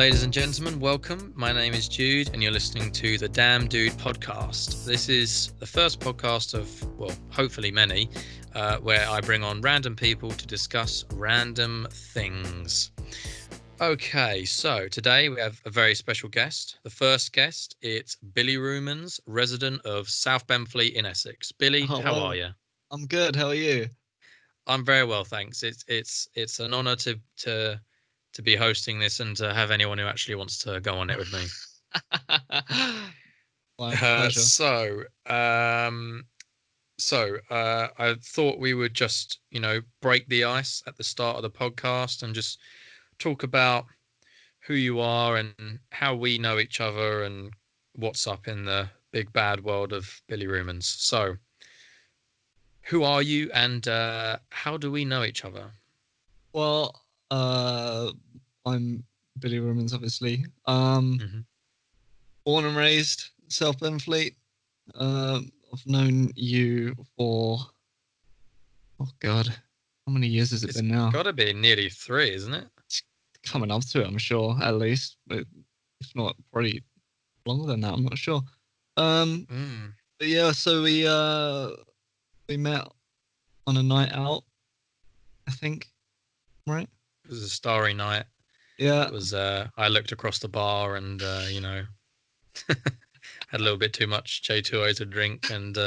Ladies and gentlemen, welcome. My name is Jude, and you're listening to the Damn Dude podcast. This is the first podcast of, well, hopefully many, where I bring on random people to discuss random things. Okay, so today we have a very special guest. The first guest, it's Billy Rumens, resident of South Benfleet in Essex. Billy, how are you? I'm good. How are you? I'm very well, thanks. It's an honour to be hosting this and to have anyone who actually wants to go on it with me. My pleasure. I thought we would just, break the ice at the start of the podcast and just talk about who you are and how we know each other and what's up in the big bad world of Billy Rumens. So, who are you and how do we know each other? Well, I'm Billy Rumens, obviously. Born and raised South Benfleet. I've known you for, oh God, how many years has it been now? It's got to be nearly 3, isn't it? It's coming up to it, I'm sure, at least. But if not, probably longer than that. I'm not sure. But yeah, so we met on a night out, I think, right? It was a starry night. Yeah. It was. I looked across the bar and had a little bit too much J2O to drink, and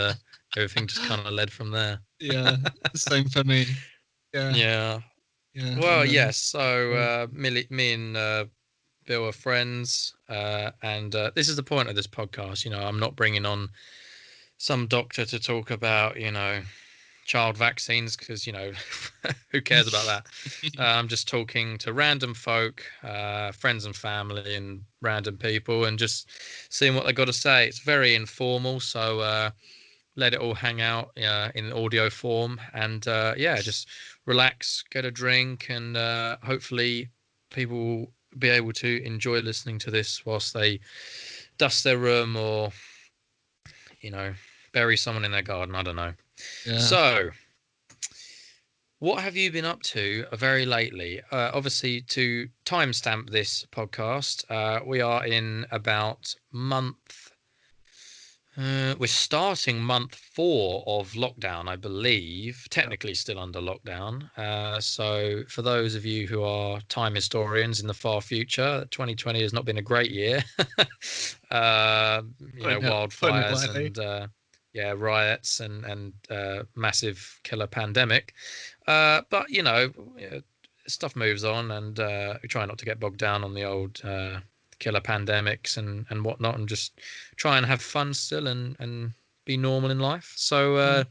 everything just kind of led from there. Yeah, same for me. Yeah. Well, yes. So me and Bill are friends, and this is the point of this podcast. I'm not bringing on some doctor to talk about, child vaccines, because who cares about that. I'm just talking to random folk, friends and family and random people, and just seeing what they got to say. It's very informal, so let it all hang out in audio form, and just relax, get a drink, and hopefully people will be able to enjoy listening to this whilst they dust their room or bury someone in their garden. I don't know. Yeah. So, what have you been up to very lately? Obviously, to timestamp this podcast, we are in about month. We're starting month 4 of lockdown, I believe. Technically, still under lockdown. So, for those of you who are time historians in the far future, 2020 has not been a great year. Wildfires and riots and massive killer pandemic. But stuff moves on, and we try not to get bogged down on the old killer pandemics and whatnot, and just try and have fun still and be normal in life. So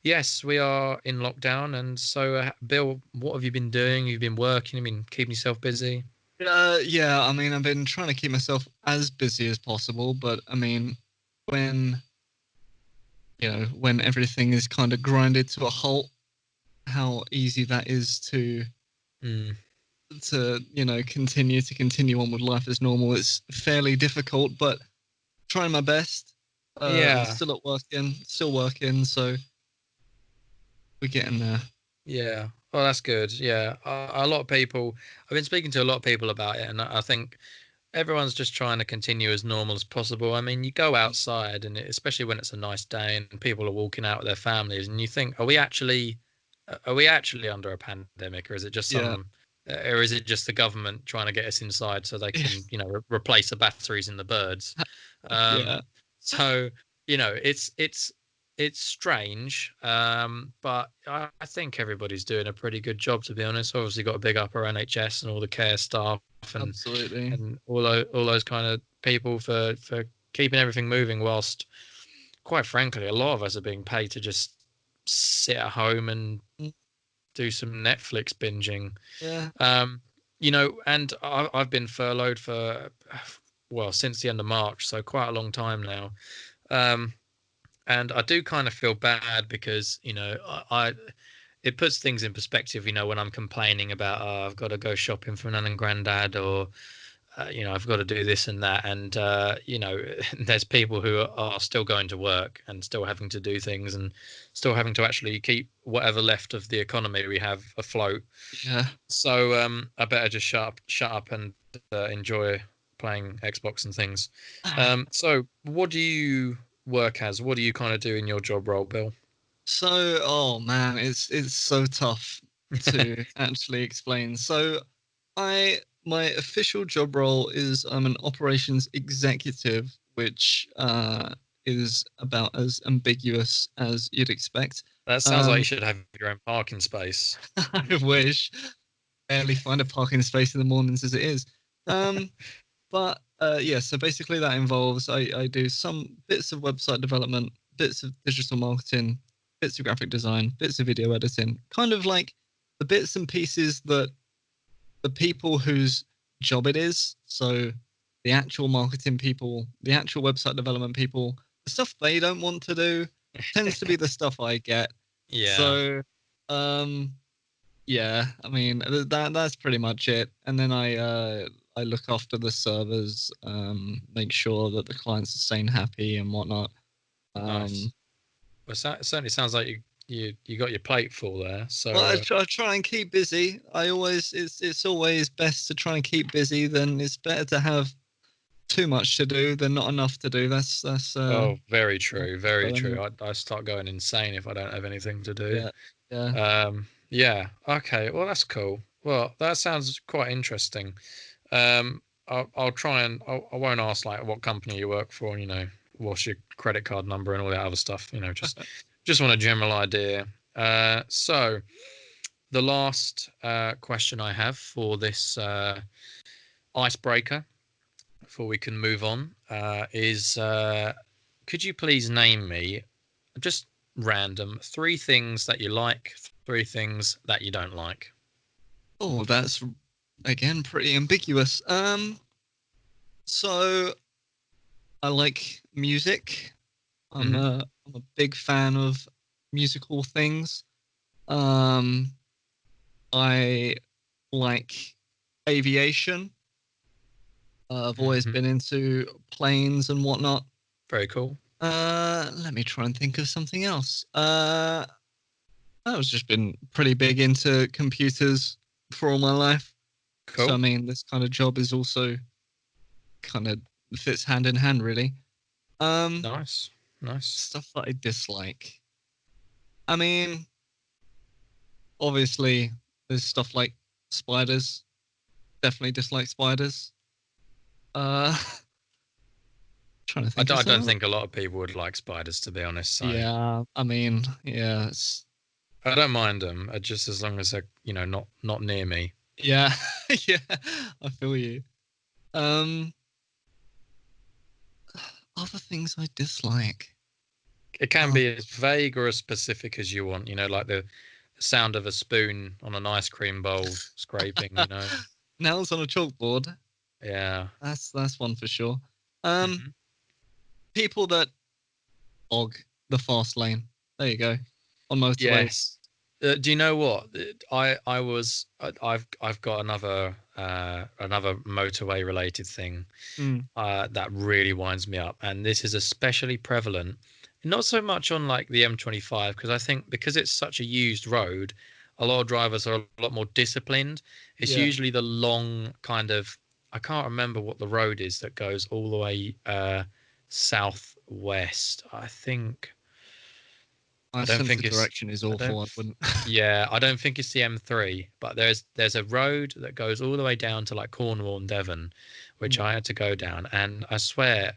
yes, we are in lockdown. And so Bill, what have you been doing? You've been working, you've been keeping yourself busy? Yeah, I mean, I've been trying to keep myself as busy as possible, but I mean, when everything is kind of grinded to a halt, how easy that is to continue on with life as normal. It's fairly difficult, but trying my best. Still working, so we're getting there. Yeah. Well, that's good. Yeah. A lot of people, I've been speaking to a lot of people about it, and I think everyone's just trying to continue as normal as possible. I mean, you go outside, and especially when it's a nice day and people are walking out with their families, and you think, are we actually under a pandemic, or is it just or is it just the government trying to get us inside so they can, replace the batteries in the birds? So, it's strange, but I think everybody's doing a pretty good job, to be honest. Obviously, got a big upper NHS and all the care staff and absolutely, and all those kind of people for keeping everything moving. Whilst, quite frankly, a lot of us are being paid to just sit at home and do some Netflix binging. Yeah. And I've been furloughed for since the end of March, so quite a long time now. And I do kind of feel bad because, it puts things in perspective, when I'm complaining about, I've got to go shopping for Nan and Granddad, or, I've got to do this and that, and there's people who are still going to work and still having to do things and still having to actually keep whatever left of the economy we have afloat. Yeah. So I better just shut up and enjoy playing Xbox and things. So what do you work as? What do you kind of do in your job role, Bill? So, oh man, it's so tough to actually explain. So, my official job role is I'm an operations executive, which is about as ambiguous as you'd expect. That sounds like you should have your own parking space. I wish. Barely find a parking space in the mornings as it is. But yeah, so basically that involves I do some bits of website development, bits of digital marketing, bits of graphic design, bits of video editing, kind of like the bits and pieces that the people whose job it is, so the actual marketing people, the actual website development people, the stuff they don't want to do tends to be the stuff I get. Yeah. So, yeah, I mean that's pretty much it. And then I look after the servers, make sure that the clients are staying happy and whatnot. Nice. Well, it certainly sounds like you got your plate full there. So Well, I try and keep busy. It's always best to try and keep busy. Then it's better to have too much to do than not enough to do. That's oh, very true, very so true. anyway, I start going insane if I don't have anything to do. yeah. Yeah. Okay. Well, that's cool. Well, that sounds quite interesting. I'll try and I won't ask like what company you work for, what's your credit card number and all that other stuff. Just want a general idea. So the last question I have for this icebreaker before we can move on is could you please name me just random 3 things that you like, 3 things that you don't like? Oh, that's again pretty ambiguous. So I like music. I'm a big fan of musical things. Um, I like aviation. I've always been into planes and whatnot. Very cool. Let me try and think of something else. I've just been pretty big into computers for all my life. Cool. So I mean, this kind of job is also kind of fits hand in hand, really. Nice. Stuff that I dislike. I mean, obviously, there's stuff like spiders. Definitely dislike spiders. Uh, trying to think. I don't think a lot of people would like spiders, to be honest. So Yeah, I mean, yeah, I don't mind them, just as long as they're not near me. yeah, yeah. I feel you. Other things I dislike. It can be as vague or as specific as you want. Like the sound of a spoon on an ice cream bowl scraping. Nails on a chalkboard. Yeah, That's one for sure. People that hog the fast lane. There you go. On motorways. Yes. Do you know what? I've got another motorway related thing that really winds me up, and this is especially prevalent. Not so much on like the M25 because I think because it's such a used road, a lot of drivers are a lot more disciplined. It's usually the long kind of I can't remember what the road is that goes all the way southwest. I think. I don't think the direction is awful. I wouldn't. Yeah, I don't think it's the M3, but there's a road that goes all the way down to like Cornwall and Devon, which I had to go down, and I swear,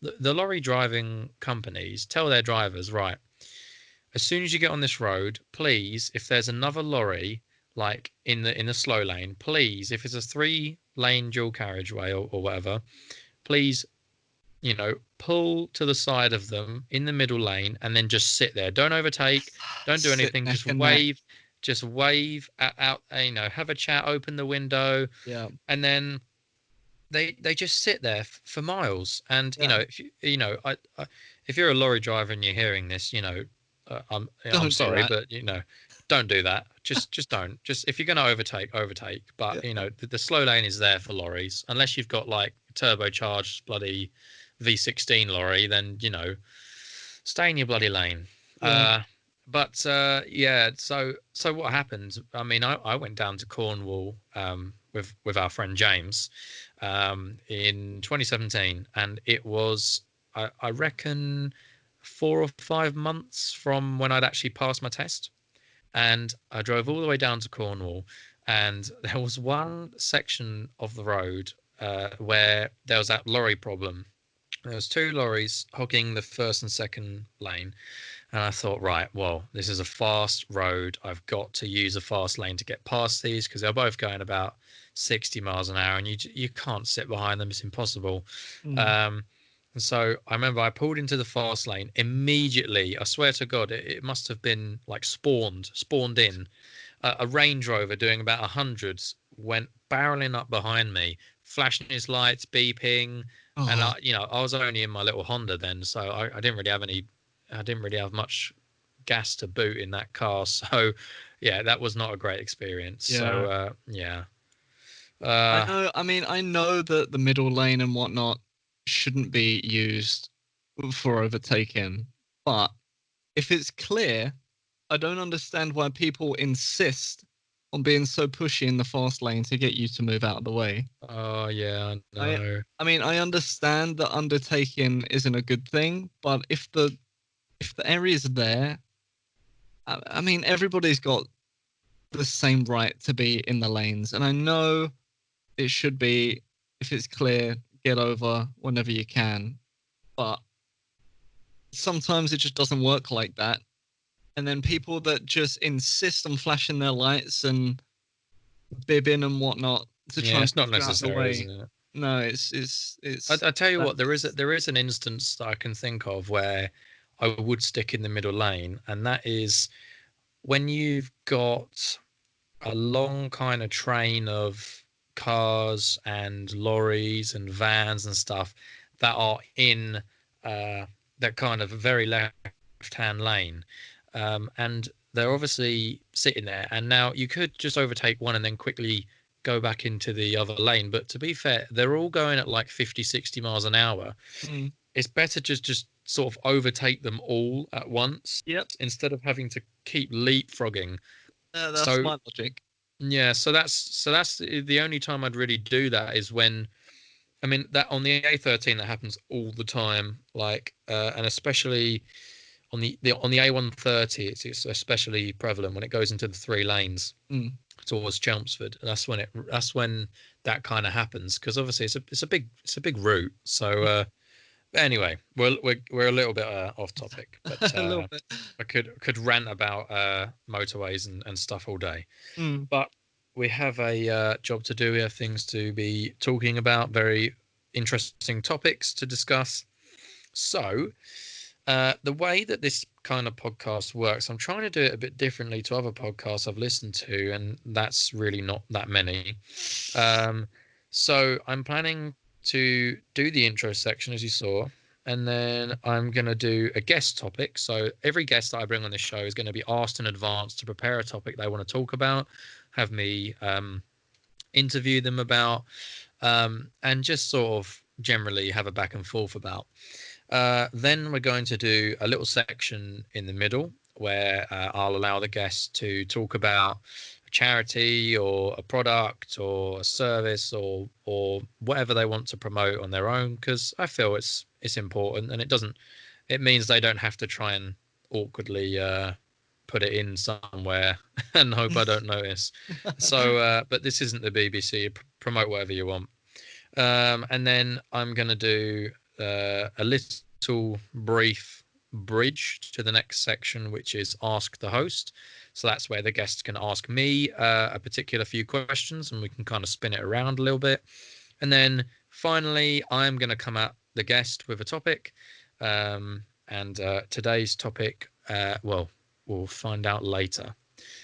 the lorry driving companies tell their drivers, right, as soon as you get on this road, please, if there's another lorry like in the slow lane, please, if it's a 3-lane dual carriageway or whatever, please pull to the side of them in the middle lane and then just sit there. Don't overtake. Don't do anything. Just wave. Just wave out. Have a chat. Open the window. Yeah. And then they just sit there for miles. And if if you're a lorry driver and you're hearing this, I'm sorry, but don't do that. Just don't. Just if you're going to overtake. But the slow lane is there for lorries, unless you've got like turbocharged bloody V16 lorry. Then stay in your bloody lane. Yeah. Yeah. So what happened? I mean, I went down to Cornwall with our friend James in 2017, and it was I reckon 4 or 5 months from when I'd actually passed my test. And I drove all the way down to Cornwall, and there was one section of the road where there was that lorry problem. There was two lorries hogging the first and second lane, and I thought, right, well, this is a fast road. I've got to use a fast lane to get past these because they're both going about 60 miles an hour, and you can't sit behind them. It's impossible. Um, and so I remember I pulled into the fast lane immediately. I swear to God, it must have been like spawned in. A Range Rover doing about 100 went barreling up behind me, flashing his lights, beeping. And I was only in my little Honda then, so I didn't really have I didn't really have much gas to boot in that car. So yeah, that was not a great experience. Yeah. So yeah. I know that the middle lane and whatnot shouldn't be used for overtaking, but if it's clear, I don't understand why people insist on being so pushy in the fast lane to get you to move out of the way. Oh yeah, no. I mean, I understand that undertaking isn't a good thing, but if the area's there, I mean, everybody's got the same right to be in the lanes, and I know it should be, if it's clear, get over whenever you can, but sometimes it just doesn't work like that. And then people that just insist on flashing their lights and bibbing and whatnot to try and it's not get out of the necessary, way. isn't it? No, it's. I tell you what, there is an instance that I can think of where I would stick in the middle lane, and that is when you've got a long kind of train of cars and lorries and vans and stuff that are in that kind of very left-hand lane, and they're obviously sitting there. And now you could just overtake one and then quickly go back into the other lane. But to be fair, they're all going at like 50, 60 miles an hour. It's better just sort of overtake them all at once. Yep. Instead of having to keep leapfrogging. That's my logic. Yeah, so that's the only time I'd really do that is when, I mean, that on the A13 that happens all the time, like and especially on the A130, it's especially prevalent when it goes into the three lanes towards Chelmsford. That's when that kind of happens, because obviously it's a big route. So anyway, we're a little bit off topic, but A little bit. I could rant about motorways and stuff all day, but we have a job to do. We have things to be talking about, very interesting topics to discuss. So the way that this kind of podcast works, I'm trying to do it a bit differently to other podcasts I've listened to, and that's really not that many. So I'm planning to do the intro section, as you saw, and then I'm going to do a guest topic. So every guest that I bring on this show is going to be asked in advance to prepare a topic they want to talk about, have me interview them about, and just sort of generally have a back and forth about. Then we're going to do a little section in the middle where I'll allow the guests to talk about a charity or a product or a service or whatever they want to promote on their own, because I feel it's important, and it means they don't have to try and awkwardly put it in somewhere and hope I don't notice. So, but this isn't the BBC. Promote whatever you want. And then I'm going to do a little brief bridge to the next section, which is Ask the Host. So that's where the guests can ask me a particular few questions, and we can kind of spin it around a little bit. And then finally, I'm going to come at the guest with a topic. And today's topic, well, we'll find out later.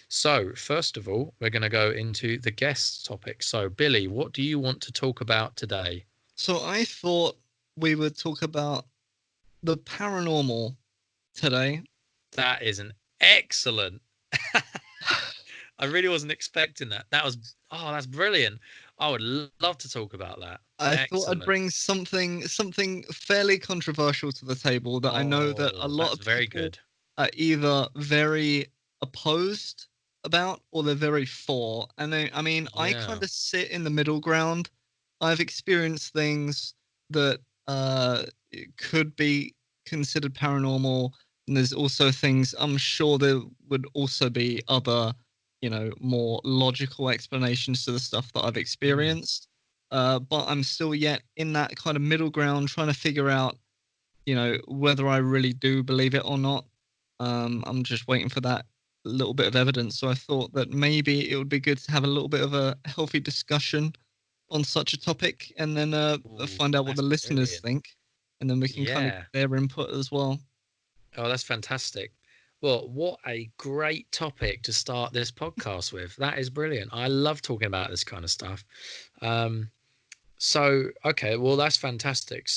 So first of all, we're going to go into the guest topic. So Billy, what do you want to talk about today? So I thought we would talk about the paranormal today. That is an excellent I really wasn't expecting that. That's brilliant. I would love to talk about that. I thought I'd Excellent. bring something fairly controversial to the table that I know that a Oh, lot that's of very people good. are either very opposed about or they're very for. And I mean, I Yeah. kind of sit in the middle ground. I've experienced things that could be considered paranormal, and there's also things I'm sure there would also be other, more logical explanations to the stuff that I've Mm. experienced. But I'm still yet in that kind of middle ground, trying to figure out, whether I really do believe it or not. I'm just waiting for that little bit of evidence. So I thought that maybe it would be good to have a little bit of a healthy discussion on such a topic, and then Ooh, find out what the that's listeners brilliant. think, and then we can kind of Yeah. get their input as well. Oh, that's fantastic. Well, what a great topic to start this podcast with. That is brilliant. I love talking about this kind of stuff. Um, okay, well that's fantastic.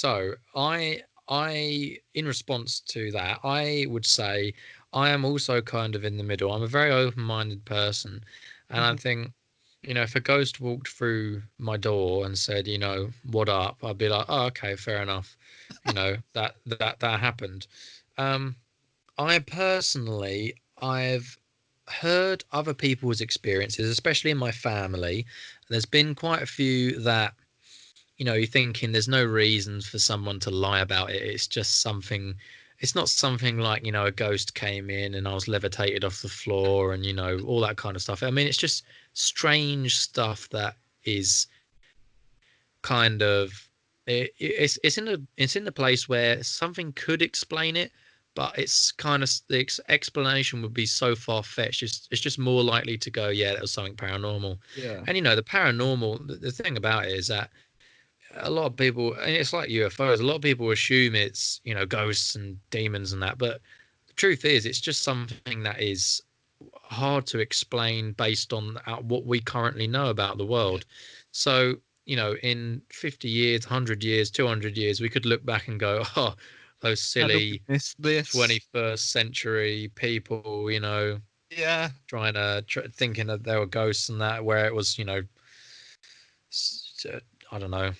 In response to that, I would say I am also kind of in the middle. I'm a very open-minded person, and I Mhm. think, if a ghost walked through my door and said, what up, I'd be like, oh, okay, fair enough. That happened. Um, I've heard other people's experiences, especially in my family. There's been quite a few that, you're thinking there's no reasons for someone to lie about it. It's not something like, a ghost came in and I was levitated off the floor and, all that kind of stuff. I mean, it's just strange stuff that is kind of, it's in the place where something could explain it, but it's kind of the explanation would be so far fetched. It's just more likely to go, yeah, that was something paranormal. Yeah. And the paranormal, the thing about it is that a lot of people, and it's like UFOs, a lot of people assume it's, ghosts and demons and that, but the truth is it's just something that is hard to explain based on what we currently know about the Yeah. world. So, in 50 years, 100 years, 200 years, we could look back and go, oh, those How did we silly miss this? 21st century people, Yeah. thinking that they were ghosts and that, where it was, I don't know,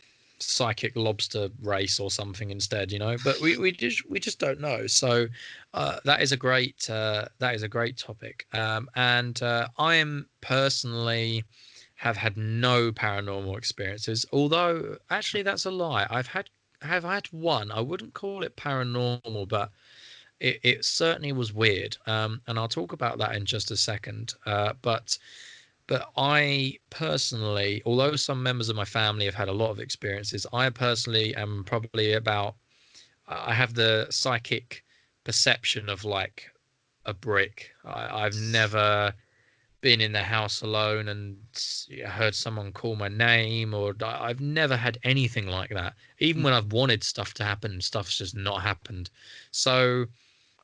psychic lobster race or something instead, but we just don't know. So that is a great topic. And I am personally have had no paranormal experiences, although actually that's a lie. Have had one. I wouldn't call it paranormal, but it certainly was weird. And I'll talk about that in just a second. But I personally, although some members of my family have had a lot of experiences, I personally am probably about, I have the psychic perception of like a brick. I've never been in the house alone and heard someone call my name, or I've never had anything like that. Even when I've wanted stuff to happen, stuff's just not happened. So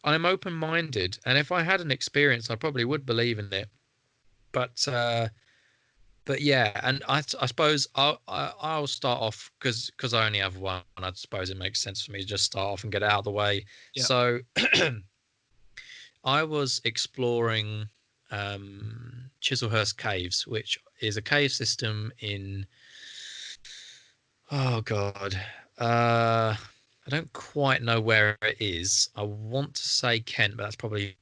I'm open-minded, and if I had an experience, I probably would believe in it. But yeah, and I suppose I'll start off because I only have one. I suppose it makes sense for me to just start off and get it out of the way. Yeah. So I was exploring Chislehurst Caves, which is a cave system in, oh God, I don't quite know where it is. I want to say Kent, but that's probably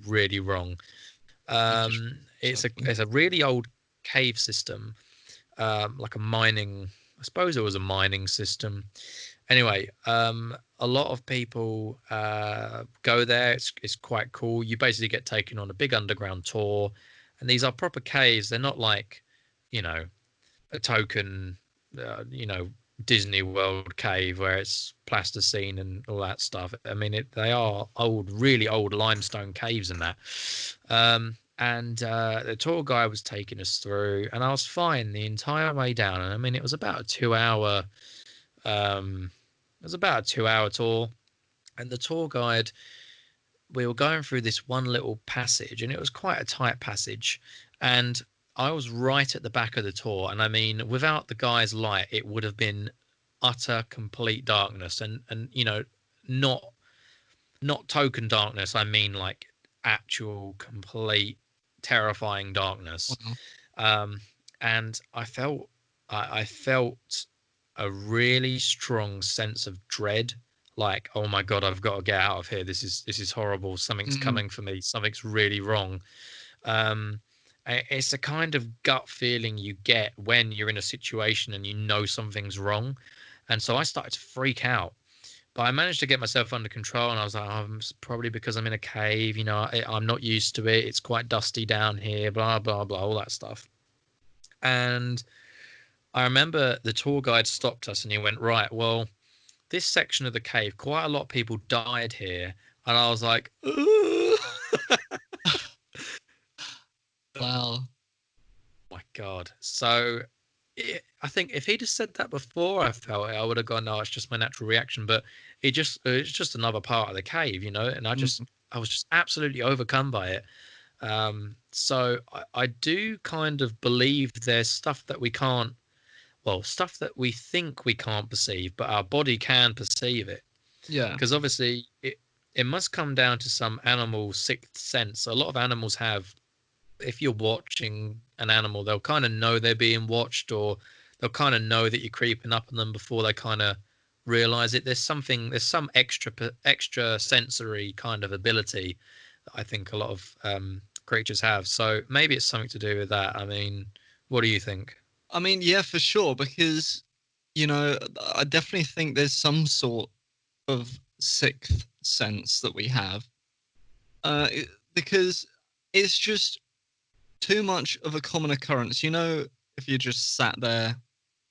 really wrong. I'm just It's a searching. it's a really old cave system, like a mining. I suppose it was a mining system. Anyway, a lot of people go there. It's quite cool. You basically get taken on a big underground tour, and these are proper caves. They're not like, you know, a token, Disney World cave where it's plasticine and all that stuff. I mean, they are old, really old limestone caves and that. And the tour guide was taking us through, and I was fine the entire way down. And I mean, it was about a 2 hour. It was about a 2 hour tour, and the tour guide, we were going through this one little passage, and it was quite a tight passage, and I was right at the back of the tour, and I mean, without the guy's light, it would have been utter complete darkness, and not token darkness. I mean, like actual complete. terrifying darkness. Wow. And I felt a really strong sense of dread. Like, oh my God, I've got to get out of here. This is horrible. Something's Mm, coming for me. Something's really wrong. Um, it's a kind of gut feeling you get when you're in a situation and you know something's wrong. And so I started to freak out. But I managed to get myself under control, and I was like, oh, it's probably because I'm in a cave. I'm not used to it. It's quite dusty down here, blah, blah, blah, all that stuff. And I remember the tour guide stopped us and he went, right, well, this section of the cave, quite a lot of people died here. And I was like, oh wow. my God. So I think if he'd have said that before I felt it, I would have gone, no, it's just my natural reaction. But it's just another part of the cave, and Mm, I was just absolutely overcome by it. So I do kind of believe there's stuff that we can't, well, stuff that we think we can't perceive, but our body can perceive it. yeah. Because obviously it must come down to some animal sixth sense. A lot of animals have, if you're watching an animal, they'll kind of know they're being watched, or they'll kind of know that you're creeping up on them before they kind of realize it. There's some extra sensory kind of ability that I think a lot of creatures have. So maybe it's something to do with that. I mean, what do you think? I mean, yeah, for sure, because I definitely think there's some sort of sixth sense that we have, because it's just too much of a common occurrence. If you just sat there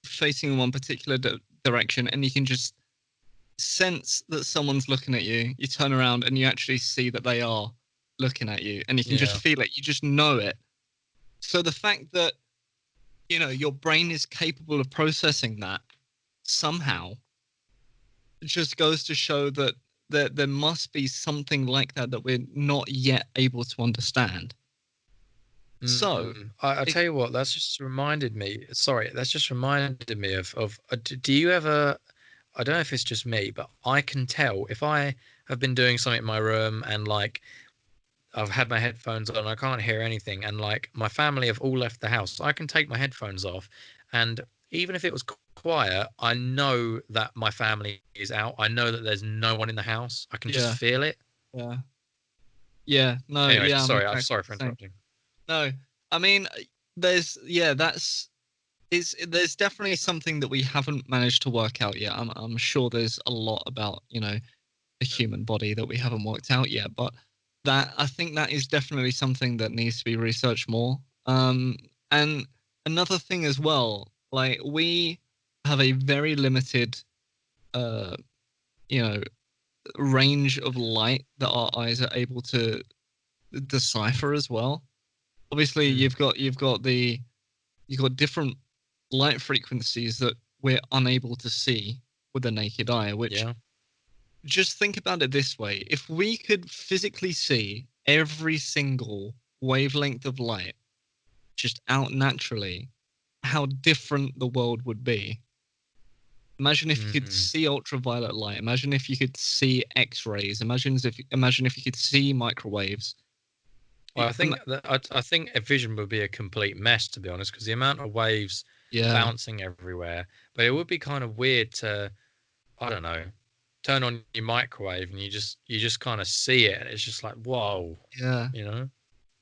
facing in one particular direction and you can just sense that someone's looking at you, you turn around and you actually see that they are looking at you, and you can just Yeah. feel it, you just know it. So the fact that your brain is capable of processing that somehow just goes to show that there must be something like that we're not yet able to understand. So, I it, tell you what, that's just reminded me. Sorry, that's just reminded me of. Do you ever? I don't know if it's just me, but I can tell if I have been doing something in my room and like I've had my headphones on, I can't hear anything, and like my family have all left the house. I can take my headphones off, and even if it was quiet, I know that my family is out. I know that there's no one in the house. I can just yeah, feel it. yeah, yeah, no, Anyway, yeah, I'm sorry. I'm exactly sorry the for same. interrupting. No, I mean, that's there's definitely something that we haven't managed to work out yet. I'm sure there's a lot about the human body that we haven't worked out yet, but that I think that is definitely something that needs to be researched more. And another thing as well, like we have a very limited, uh, you know, range of light that our eyes are able to decipher as well. Obviously, Mm, you've got different light frequencies that we're unable to see with the naked eye, which yeah. just think about it this way. If we could physically see every single wavelength of light just out naturally, how different the world would be. Imagine if you could Mm. see ultraviolet light. Imagine if you could see X-rays. Imagine if you could see microwaves. Well, I think a vision would be a complete mess, to be honest, because the amount of waves Yeah, bouncing everywhere. But it would be kind of weird to, I don't know, turn on your microwave and you just kind of see it, and it's just like, whoa, yeah, you know.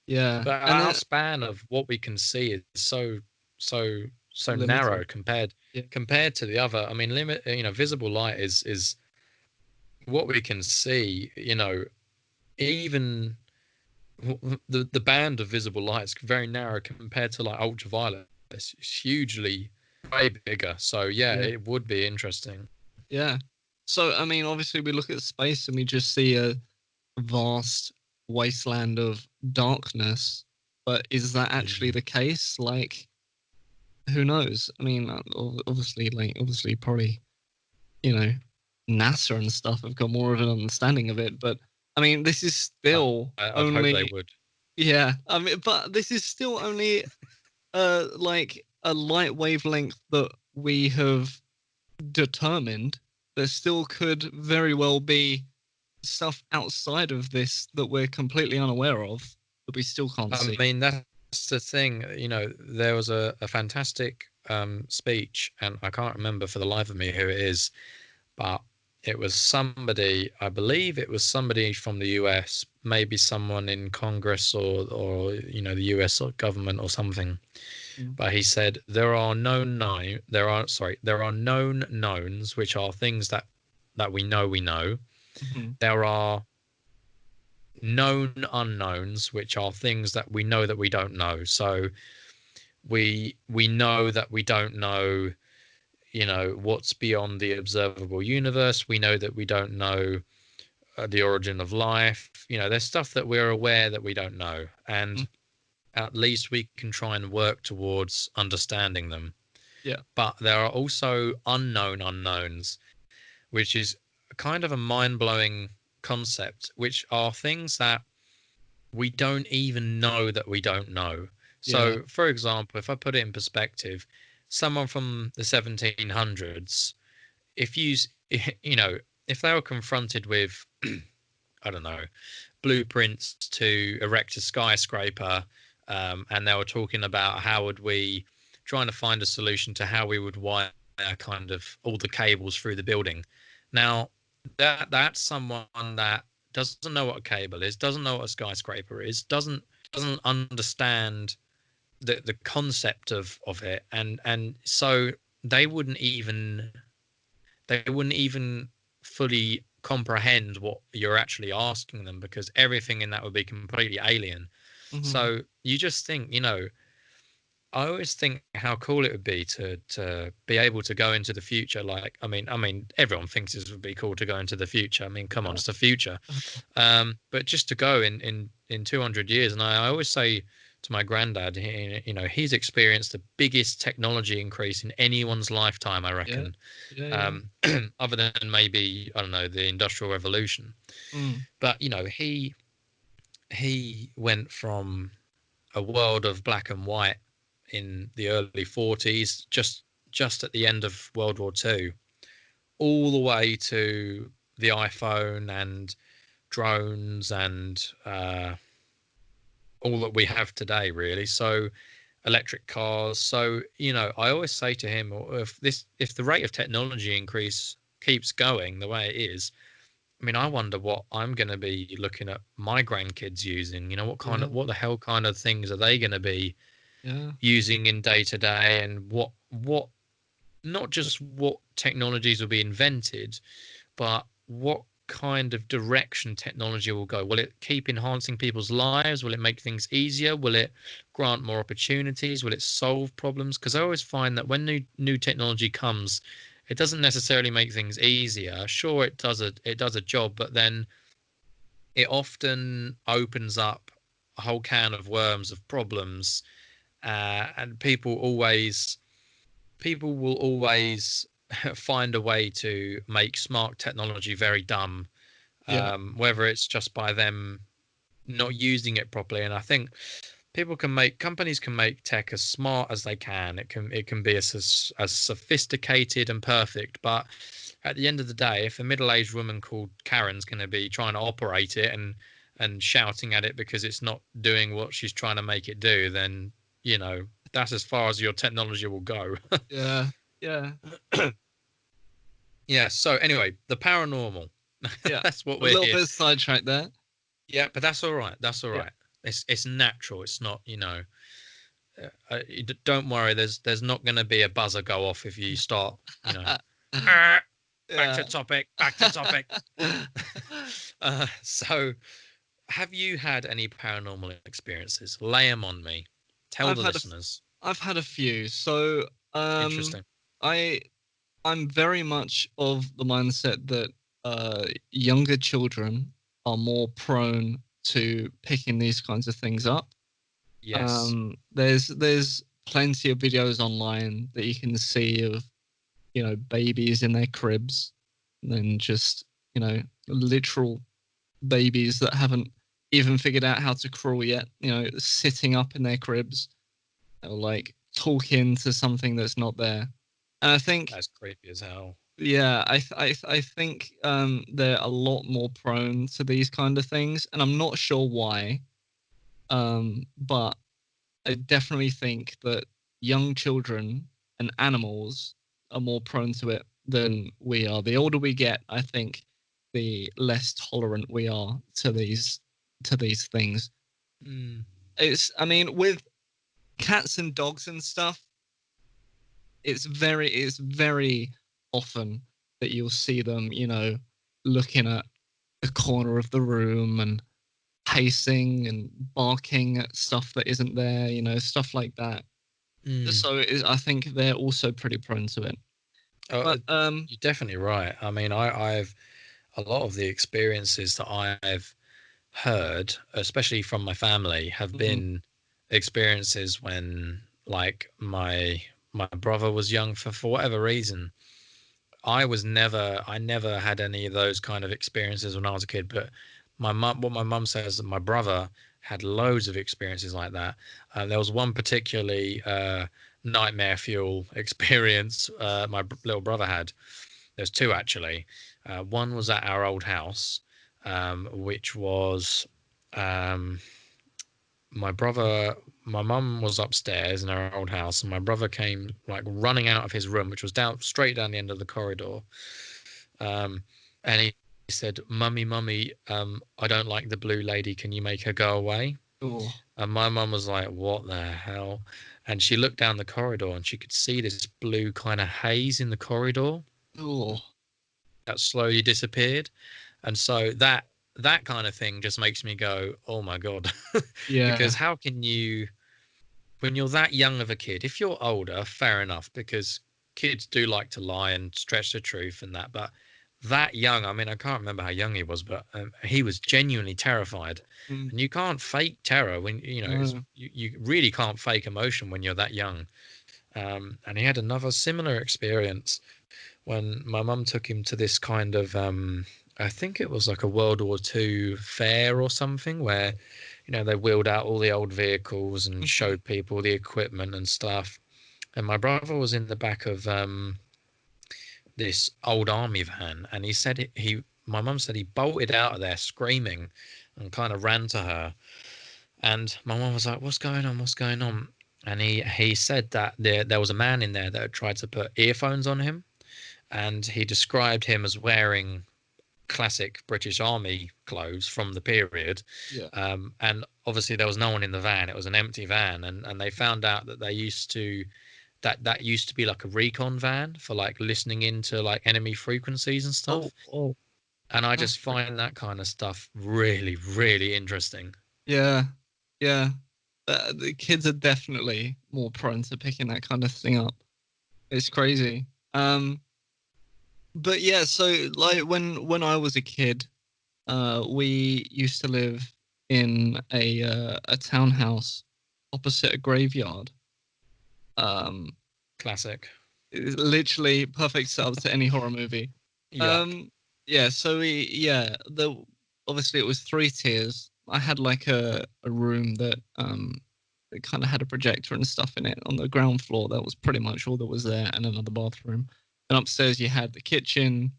yeah, But and our span of what we can see is so narrow limited. Yeah, compared to the other. I mean, visible light is what we can see. Even the band of visible light is very narrow compared to like ultraviolet. It's hugely way bigger. So yeah, yeah, it would be interesting. yeah. So I mean, obviously, we look at space and we just see a vast wasteland of darkness. But is that actually Mm. the case? Like, who knows? I mean, obviously, probably, you know, NASA and stuff have got more of an understanding of it. But I mean, this is still I'd hope they only, would. yeah. I mean, but this is still only, like a light wavelength that we have determined. There still could very well be stuff outside of this that we're completely unaware of. but we still can't see. I mean, that's the thing. You know, there was a fantastic speech, and I can't remember for the life of me who it is, but it was somebody, I believe it was somebody from the US, maybe someone in Congress or you know, the US government or something. But he said there are known knowns, which are things that we know. There are known unknowns, which are things that we know that we don't know. So we know that we don't know, you know, what's beyond the observable universe. We know that we don't know the origin of life. You know, there's stuff that we're aware that we don't know, and at least we can try and work towards understanding them. Yeah. But there are also unknown unknowns, which is kind of a mind-blowing concept, which are things that we don't even know that we don't know. So, for example, if I put it in perspective, someone from the 1700s, if you, you know, if they were confronted with, I don't know, blueprints to erect a skyscraper, and they were talking about how would we, trying to find a solution to how we would wire kind of all the cables through the building. Now, that's someone that doesn't know what a cable is, doesn't know what a skyscraper is, doesn't understand the concept of it, and so they wouldn't even fully comprehend what you're actually asking them, because everything in that would be completely alien. So you just think, you know, I always think how cool it would be to be able to go into the future. Like, I mean, everyone thinks it would be cool to go into the future. I mean, come on, it's the future. But just to go in 200 years, and I always say to my granddad, you know, he's experienced the biggest technology increase in anyone's lifetime, I reckon. Other than maybe, I don't know, the Industrial Revolution. But you know, he went from a world of black and white in the early 40s, just at the end of World War II, all the way to the iPhone and drones and all that we have today, really. So electric cars. So, you know, I always say to him, if the rate of technology increase keeps going the way it is, I mean, I wonder what I'm going to be looking at my grandkids using. You know, what the hell kind of things are they going to be using in day to day, and what not just what technologies will be invented, but what kind of direction technology will go. Will it keep enhancing people's lives? Will it make things easier? Will it grant more opportunities? Will it solve problems? Because I always find that when new technology comes, it doesn't necessarily make things easier. Sure, it does a job, but then it often opens up a whole can of worms of problems, and people will always find a way to make smart technology very dumb, whether it's just by them not using it properly. And I think companies can make tech as smart as they can. It can be as sophisticated and perfect, but at the end of the day, if a middle-aged woman called Karen's going to be trying to operate it and shouting at it because it's not doing what she's trying to make it do, then, you know, that's as far as your technology will go. Yeah. Yeah. So anyway, the paranormal. Yeah. That's what A we're little here. bit sidetracked there. Yeah, but that's all right. That's all Yeah. right. It's natural. It's not, you know. Don't worry. There's not going to be a buzzer go off if you start, you know. Back to topic. Back to topic. So, have you had any paranormal experiences? Lay them on me. Tell I've the had listeners. I've had a few. So, Interesting. I I'm very much of the mindset that younger children are more prone to picking these kinds of things up. Yes. There's plenty of videos online that you can see of, you know, babies in their cribs, and then just, you know, literal babies that haven't even figured out how to crawl yet, you know, sitting up in their cribs or like talking to something that's not there. And I think, That's creepy as hell. yeah, I think they're a lot more prone to these kind of things, and I'm not sure why. But I definitely think that young children and animals are more prone to it than we are. The older we get, I think, the less tolerant we are to these things. I mean, with cats and dogs and stuff, it's very often that you'll see them, looking at the corner of the room and pacing and barking at stuff that isn't there, stuff like that. So I think they're also pretty prone to it. But you're definitely right. I mean, I've a lot of the experiences that I've heard, especially from my family, have been experiences when, like, my brother was young for whatever reason. I never had any of those kind of experiences when I was a kid, but what my mum says, that my brother had loads of experiences like that. There was one particularly nightmare fuel experience my little brother had. There's two actually. One was at our old house, which was um, my mum was upstairs in our old house, and my brother came like running out of his room, which was straight down the end of the corridor. And he said, "Mummy, mummy, I don't like the blue lady. Can you make her go away?" Oh. And my mum was like, "What the hell?" And she looked down the corridor, and she could see this blue kind of haze in the corridor. Oh. That slowly disappeared. And so that kind of thing just makes me go, oh my God. Yeah. Because how can you, when you're that young of a kid, if you're older, fair enough, because kids do like to lie and stretch the truth and that. But that young, I mean, I can't remember how young he was, but he was genuinely terrified. And you can't fake terror when, you really can't fake emotion when you're that young. And he had another similar experience when my mum took him to this kind of I think it was like a World War II fair or something, where they wheeled out all the old vehicles and showed people the equipment and stuff. And my brother was in the back of this old army van, and he said my mum said he bolted out of there screaming and kind of ran to her. And my mum was like, "What's going on? What's going on?" And he said that there was a man in there that had tried to put earphones on him, and he described him as wearing classic British Army clothes from the period. Yeah. And obviously there was no one in the van. It was an empty van, and they found out that that used to be like a recon van for like listening into like enemy frequencies and stuff. Oh. And I just find that kind of stuff really, really interesting. Yeah. Yeah. The kids are definitely more prone to picking that kind of thing up. It's crazy. But yeah, so like when I was a kid, we used to live in a townhouse opposite a graveyard. Classic. It's literally perfect setup to any horror movie. Yup. Yeah, so obviously it was 3 tiers. I had like a room that it kind of had a projector and stuff in it. On the ground floor, that was pretty much all that was there, and another bathroom. And upstairs you had the kitchen,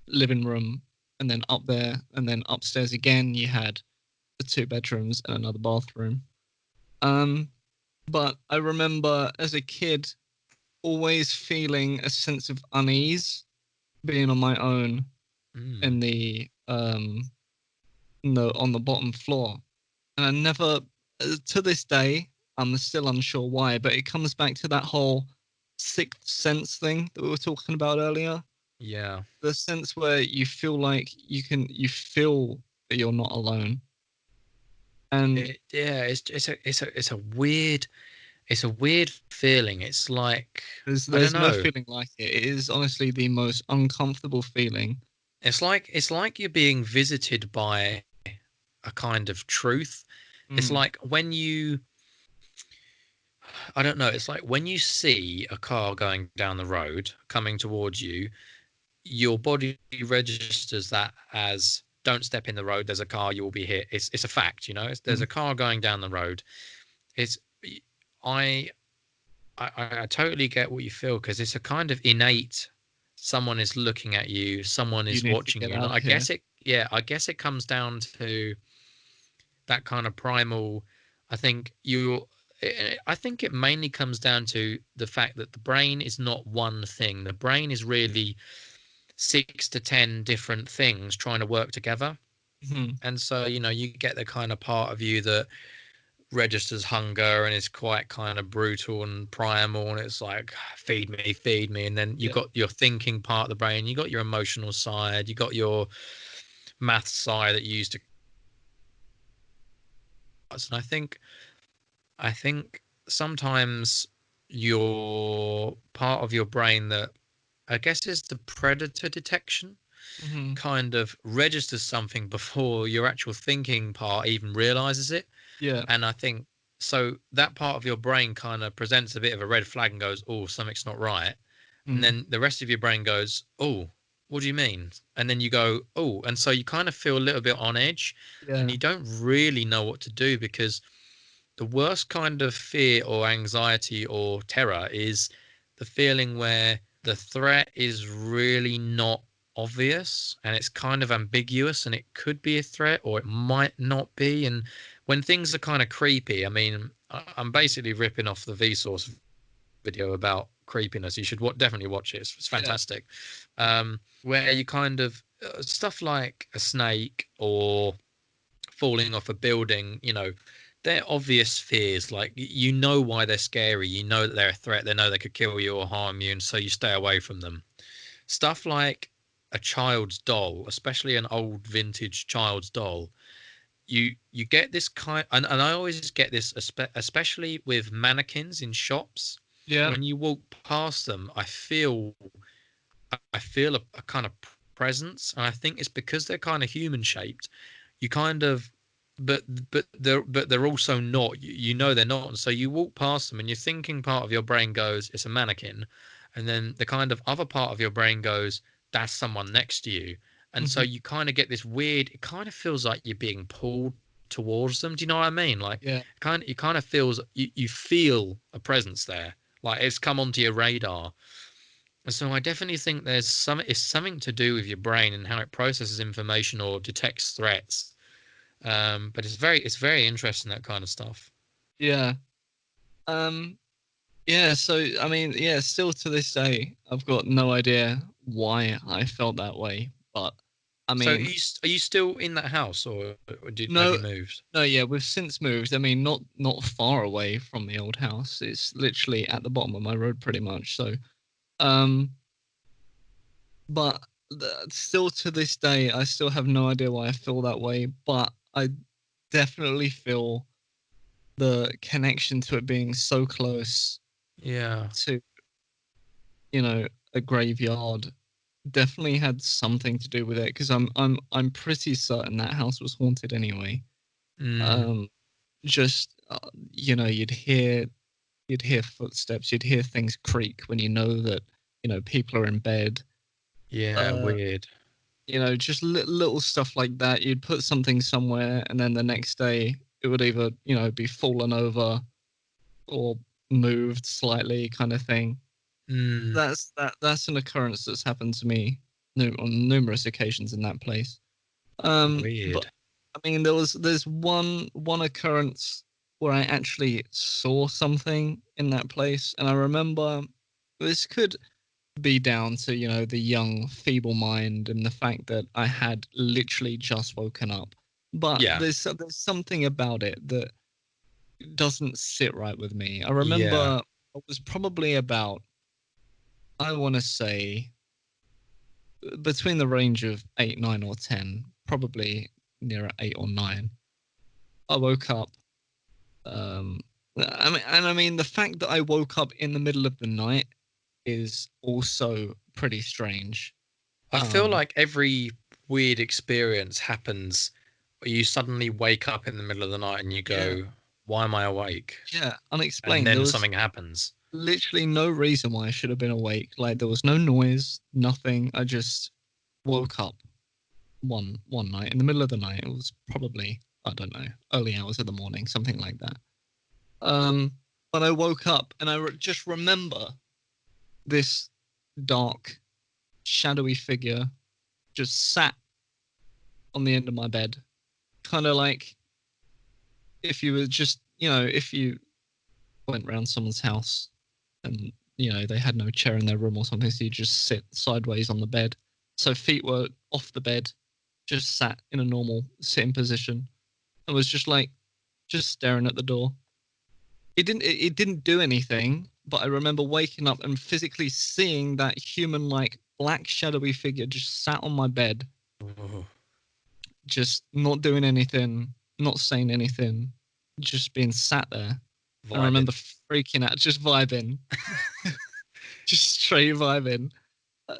living room, and then up there, and then upstairs again you had the 2 bedrooms and another bathroom. But I remember as a kid always feeling a sense of unease being on my own in the no on the bottom floor. And I never to this day I'm still unsure why, but it comes back to that whole sixth sense thing that we were talking about earlier. Yeah. The sense where you feel like you feel that you're not alone. And it's a weird feeling. It's like, I don't there's no know. feeling like it. It is honestly the most uncomfortable feeling. It's like you're being visited by a kind of truth. It's like when I don't know, it's like when you see a car going down the road coming towards you, your body registers that as, don't step in the road, there's a car, you will be hit. It's a fact, there's a car going down the road. It's I I totally get what you feel, because it's a kind of innate, someone is looking at you, someone You is need to watching get you. And out of here. I guess it comes down to that kind of primal. I think it mainly comes down to the fact that the brain is not one thing. The brain is really 6 to 10 different things trying to work together. Mm-hmm. And so, you get the kind of part of you that registers hunger and is quite kind of brutal and primal, and it's like, feed me, feed me. And then you Yeah. got your thinking part of the brain, you got your emotional side, you got your math side that you use to. And I think sometimes your part of your brain that I guess is the predator detection Mm-hmm. kind of registers something before your actual thinking part even realizes it. Yeah. And I think so that part of your brain kind of presents a bit of a red flag and goes, oh, something's not right. And Mm. then the rest of your brain goes, oh, what do you mean? And then you go, oh, and so you kind of feel a little bit on edge and Yeah. you don't really know what to do, because the worst kind of fear or anxiety or terror is the feeling where the threat is really not obvious and it's kind of ambiguous, and it could be a threat or it might not be. And when things are kind of creepy, I mean, I'm basically ripping off the Vsauce video about creepiness. You should definitely watch it. It's Yeah. fantastic. Where you kind of stuff like a snake or falling off a building, they're obvious fears. Like, why they're scary. You know that they're a threat. They know they could kill you or harm you, and so you stay away from them. Stuff like a child's doll, especially an old vintage child's doll, you get this kind, and I always get this, especially with mannequins in shops. Yeah. When you walk past them, I feel a kind of presence, and I think it's because they're kind of human shaped. You kind of, but they're also not. They're not, and so you walk past them, and your thinking part of your brain goes, "It's a mannequin," and then the kind of other part of your brain goes, "That's someone next to you," and so Mm-hmm. you kind of get this weird. It kind of feels like you're being pulled towards them. Do you know what I mean? Like, Yeah. it kind of feels you feel a presence there, like it's come onto your radar. So I definitely think it's something to do with your brain and how it processes information or detects threats. But it's very interesting, that kind of stuff. Yeah. Um. Yeah. So I mean, yeah. Still to this day, I've got no idea why I felt that way. But I So mean, are you still in that house, or have no, you moved? no. Yeah, we've since moved. I mean, not far away from the old house. It's literally at the bottom of my road, pretty much. So, um, but still to this day, I still have no idea why I feel that way. But I definitely feel the connection to it being so close Yeah. to, a graveyard definitely had something to do with it, because I'm pretty certain that house was haunted anyway. Mm, Um, just you'd hear footsteps, you'd hear things creak when you know that people are in bed. yeah. Uh, Weird. just little stuff like that. You'd put something somewhere, and then the next day it would either be fallen over or moved slightly, kind of thing. Mm, That's an occurrence that's happened to me on numerous occasions in that place. But weird. I mean, there's one occurrence where I actually saw something in that place, and I remember this could be down to the young, feeble mind and the fact that I had literally just woken up. But Yeah. there's something about it that doesn't sit right with me. I Yeah. remember it was probably about, I want to say, between the range of 8, 9, or 10, probably near 8 or 9. I woke up. Um, I mean, the fact that I woke up in the middle of the night is also pretty strange. I feel Um, like every weird experience happens where you suddenly wake up in the middle of the night and you yeah, go, "Why am I awake?" yeah, And unexplained. There then was something happens. literally no reason why I should have been awake. Like, there was no noise, nothing. I just woke up one night in the middle of the night. It was probably, I don't know, early hours of the morning, something like that. Um, but I woke up and I just remember this dark, shadowy figure just sat on the end of my bed, kind of like if you were just, if you went round someone's house and, they had no chair in their room or something, so you just sit sideways on the bed. So feet were off the bed, just sat in a normal sitting position, and was just staring at the door. It didn't do anything, but I remember waking up and physically seeing that human-like black shadowy figure just sat on my bed, just not doing anything, not saying anything, just being sat there. I remember freaking out, just vibing, just straight vibing,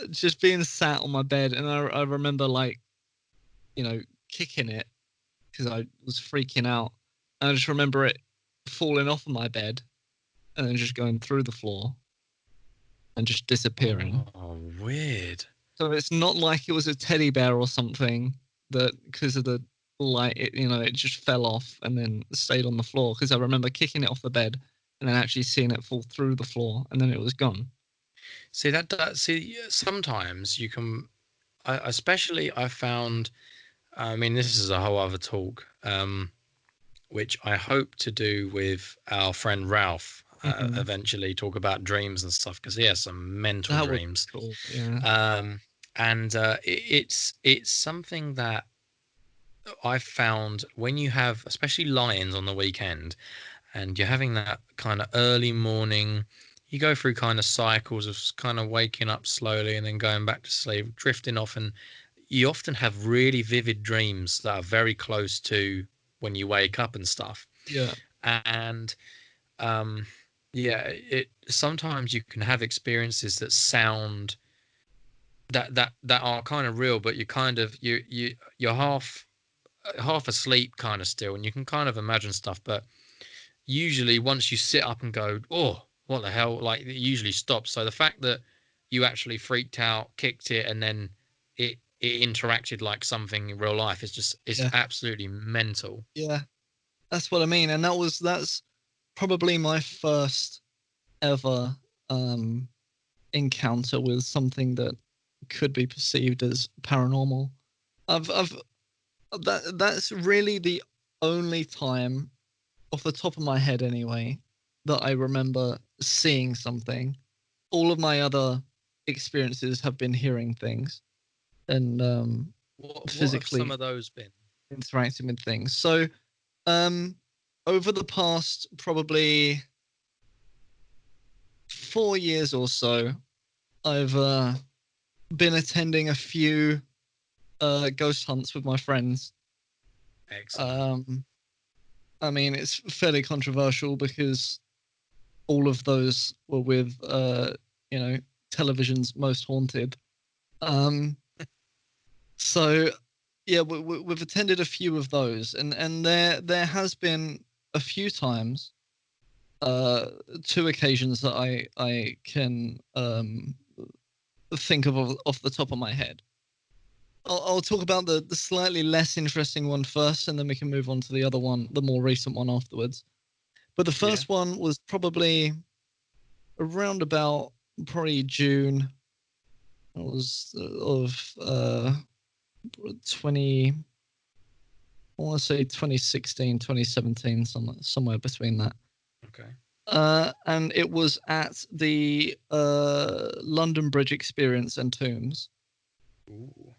just being sat on my bed. And I remember kicking it because I was freaking out. And I just remember it falling off of my bed and then just going through the floor and just disappearing. Oh, weird. So it's not like it was a teddy bear or something that because of the light, it just fell off and then stayed on the floor. Because I remember kicking it off the bed and then actually seeing it fall through the floor and then it was gone. See, sometimes you can, especially I found, I mean, this is a whole other talk, which I hope to do with our friend Ralph, eventually talk about dreams and stuff, because he has some mental That would dreams. be cool. Yeah. And it's something that I've found when you have, especially lions on the weekend, and you're having that kind of early morning, you go through kind of cycles of kind of waking up slowly and then going back to sleep, drifting off, and you often have really vivid dreams that are very close to when you wake up and stuff. Yeah. And yeah, it sometimes you can have experiences that sound that are kind of real, but you kind of you're half asleep kind of still, and you can kind of imagine stuff, but usually once you sit up and go, oh, what the hell, like it usually stops. So the fact that you actually freaked out, kicked it, and then it interacted like something in real life is just it's Yeah. absolutely mental. Yeah. That's what I mean. And that's probably my first ever encounter with something that could be perceived as paranormal. I've that's really the only time off the top of my head anyway that I remember seeing something. All of my other experiences have been hearing things and What have some physically of those been? interacting with things. So over the past probably 4 years or so, I've been attending a few ghost hunts with my friends. Excellent. I mean, it's fairly controversial because all of those were with, television's Most Haunted. So, yeah, we've attended a few of those, and there has been a few times, two occasions that I can think of off the top of my head. I'll talk about the slightly less interesting one first, and then we can move on to the other one, the more recent one afterwards. But the first one was probably around about probably June. It was of 20. I want to say 2016, 2017, somewhere between that. Okay. And it was at the London Bridge Experience and Tombs. Ooh.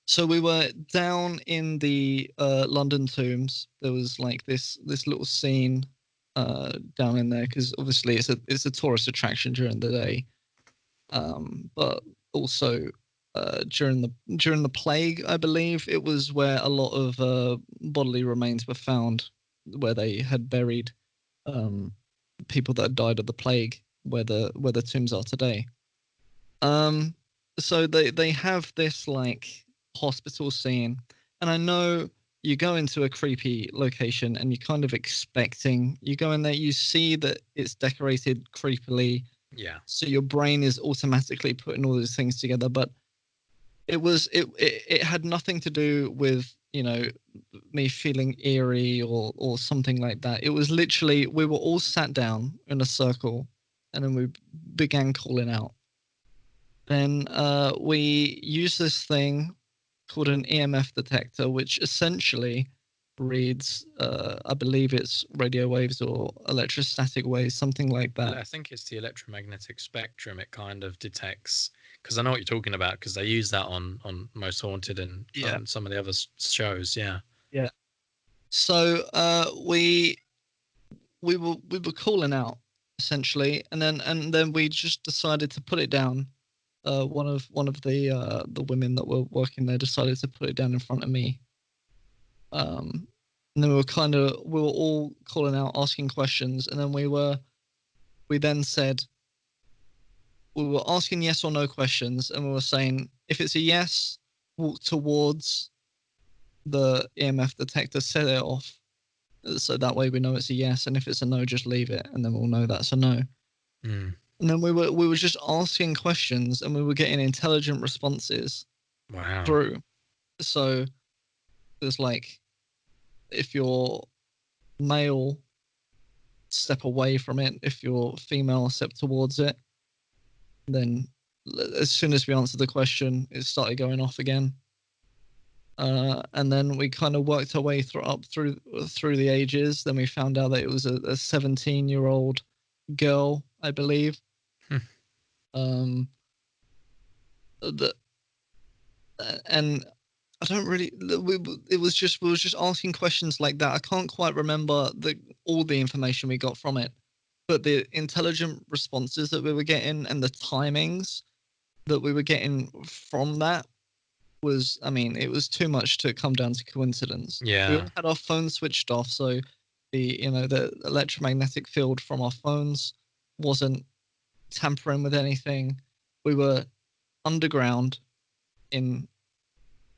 So we were down in the London Tombs. There was like this little scene down in there because obviously it's a tourist attraction during the day, but also during the plague, I believe it was where a lot of bodily remains were found, where they had buried people that had died of the plague, where the tombs are today. So they have this like hospital scene, and I know you go into a creepy location and you're kind of expecting, you go in there, you see that it's decorated creepily, so your brain is automatically putting all those things together, but it had nothing to do with me feeling eerie or something like that. It was literally, we were all sat down in a circle and then we began calling out. Then we used this thing called an EMF detector, which essentially reads, I believe it's radio waves or electrostatic waves, something like that. I think it's the electromagnetic spectrum. It kind of detects, because I know what you're talking about, because they use that on Most Haunted and on some of the other shows. Yeah. Yeah. So we were calling out essentially, and then we just decided to put it down. One of the women that were working there decided to put it down in front of me. And then we were all calling out, asking questions, and then we then said we were asking yes or no questions, and we were saying if it's a yes, walk towards the EMF detector, set it off, so that way we know it's a yes, and if it's a no, just leave it, and then we'll know that's a no. Mm. And then we were just asking questions, and we were getting intelligent responses. Wow. Through. So there's like, if you're male, step away from it. If you're female, step towards it. Then as soon as we answered the question, it started going off again. And then we kind of worked our way through the ages. Then we found out that it was a 17-year-old girl, I believe. That and I don't really. We were just asking questions like that. I can't quite remember all the information we got from it, but the intelligent responses that we were getting and the timings that we were getting from that was, I mean, it was too much to come down to coincidence. Yeah. We all had our phones switched off, so the electromagnetic field from our phones wasn't tampering with anything. We were underground in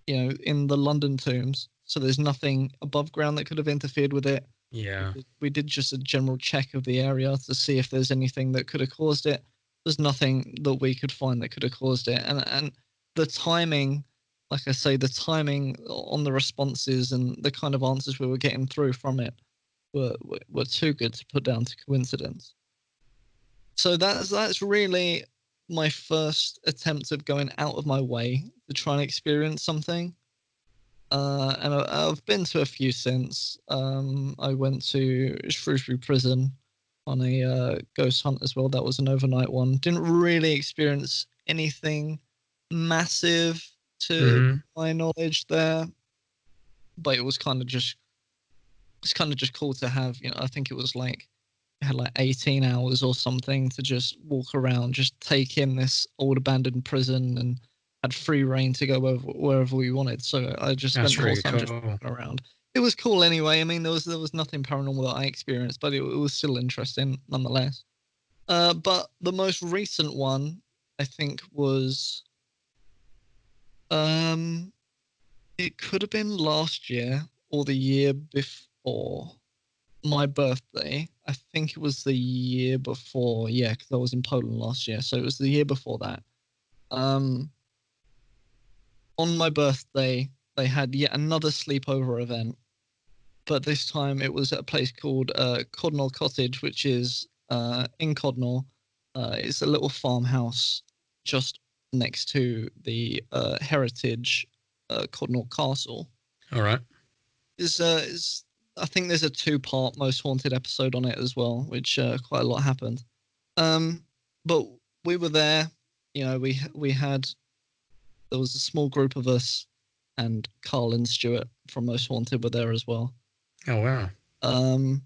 the London tombs, so there's nothing above ground that could have interfered with it. Yeah. We did just a general check of the area to see if there's anything that could have caused it. There's nothing that we could find that could have caused it, and the timing, like I say, the timing on the responses and the kind of answers we were getting through from it were too good to put down to coincidence. So that's really my first attempt of going out of my way to try and experience something. And I've been to a few since. I went to Shrewsbury Prison on a ghost hunt as well. That was an overnight one. Didn't really experience anything massive to my knowledge there, but it was kind of just cool to have. I think it was like had like 18 hours or something to just walk around, just take in this old abandoned prison, and had free reign to go wherever we wanted. So I just spent the whole time just walking around. It was cool anyway. I mean, there was nothing paranormal that I experienced, but it was still interesting nonetheless. But the most recent one, I think, was it could have been last year or the year before my birthday. I think it was the year before. Yeah, because I was in Poland last year, so it was the year before that. On my birthday, they had yet another sleepover event, but this time it was at a place called Codnor Cottage, which is in Codnor. It's a little farmhouse just next to the heritage Codnor Castle. All right. I think there's a 2-part Most Haunted episode on it as well, which quite a lot happened. But we were there. There was a small group of us, and Carl and Stuart from Most Haunted were there as well. Oh, wow. And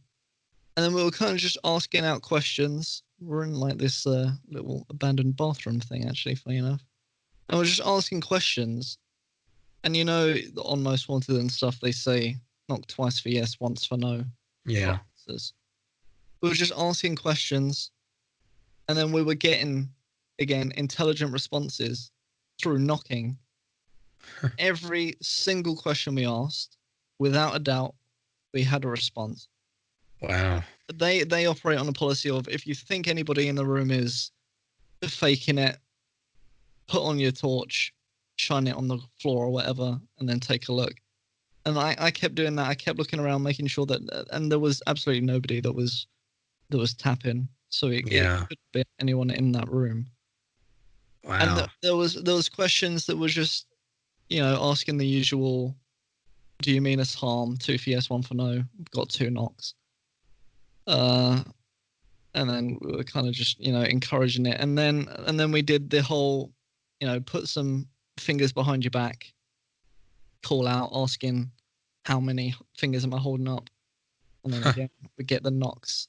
then we were kind of just asking out questions. We're in like this little abandoned bathroom thing, actually, funny enough. And we're just asking questions. And on Most Haunted and stuff, they say, knock twice for yes, once for no. Yeah. We were just asking questions, and then we were getting, again, intelligent responses through knocking. Every single question we asked, without a doubt, we had a response. Wow. They operate on a policy of, if you think anybody in the room is faking it, put on your torch, shine it on the floor or whatever, and then take a look. And I kept doing that. I kept looking around, making sure that, and there was absolutely nobody that was tapping. So it could be anyone in that room. Wow. And there was questions that were just, asking the usual, do you mean us harm? 2 for yes, 1 for no. Got 2 knocks. And then we were kind of just, encouraging it. And then we did the whole, put some fingers behind your back, call out, asking how many fingers am I holding up? And then again, we get the knocks.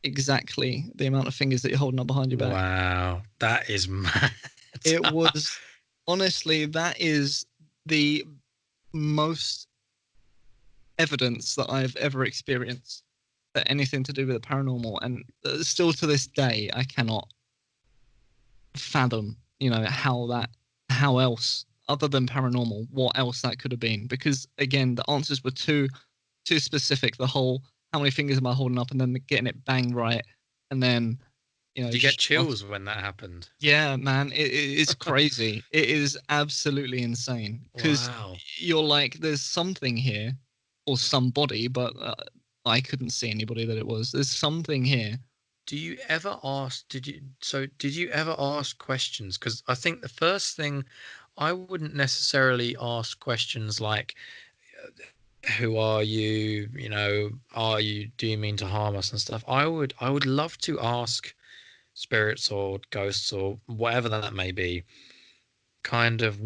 Exactly the amount of fingers that you're holding up behind your back. Wow, that is mad. It was, honestly, that is the most evidence that I've ever experienced that anything to do with the paranormal. And still to this day, I cannot fathom, how else, other than paranormal, what else that could have been. Because again, the answers were too specific. The whole, how many fingers am I holding up, and then getting it bang right, and then Did you get chills when that happened? Yeah, man, it's crazy. It is absolutely insane, because you're like, there's something here, or somebody, but I couldn't see anybody that it was. There's something here. Did you ever ask questions? Because I think the first thing, I wouldn't necessarily ask questions like, who are you? Do you mean to harm us and stuff? I would love to ask spirits or ghosts or whatever that may be, kind of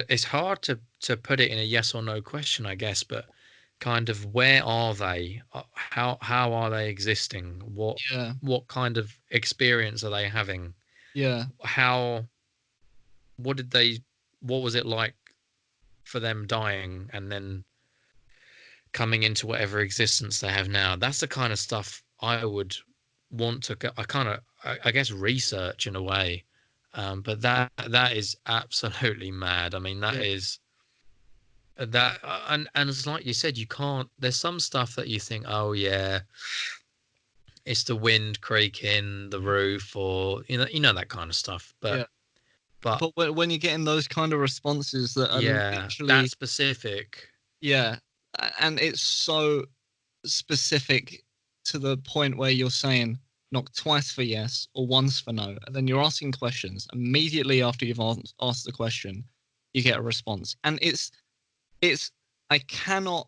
it's hard to put it in a yes or no question, I guess, but kind of, where are they? How are they existing? What kind of experience are they having? Yeah. What was it like for them dying and then coming into whatever existence they have now? That's the kind of stuff I would want to, I guess, research in a way. But that is absolutely mad. I mean, that is that, and it's like you said, you can't. There's some stuff that you think, oh yeah, it's the wind creaking the roof, or that kind of stuff. But when you're getting those kind of responses that are literally that specific, and it's so specific to the point where you're saying knock twice for yes or once for no, and then you're asking questions immediately after you've asked the question, you get a response, and it's I cannot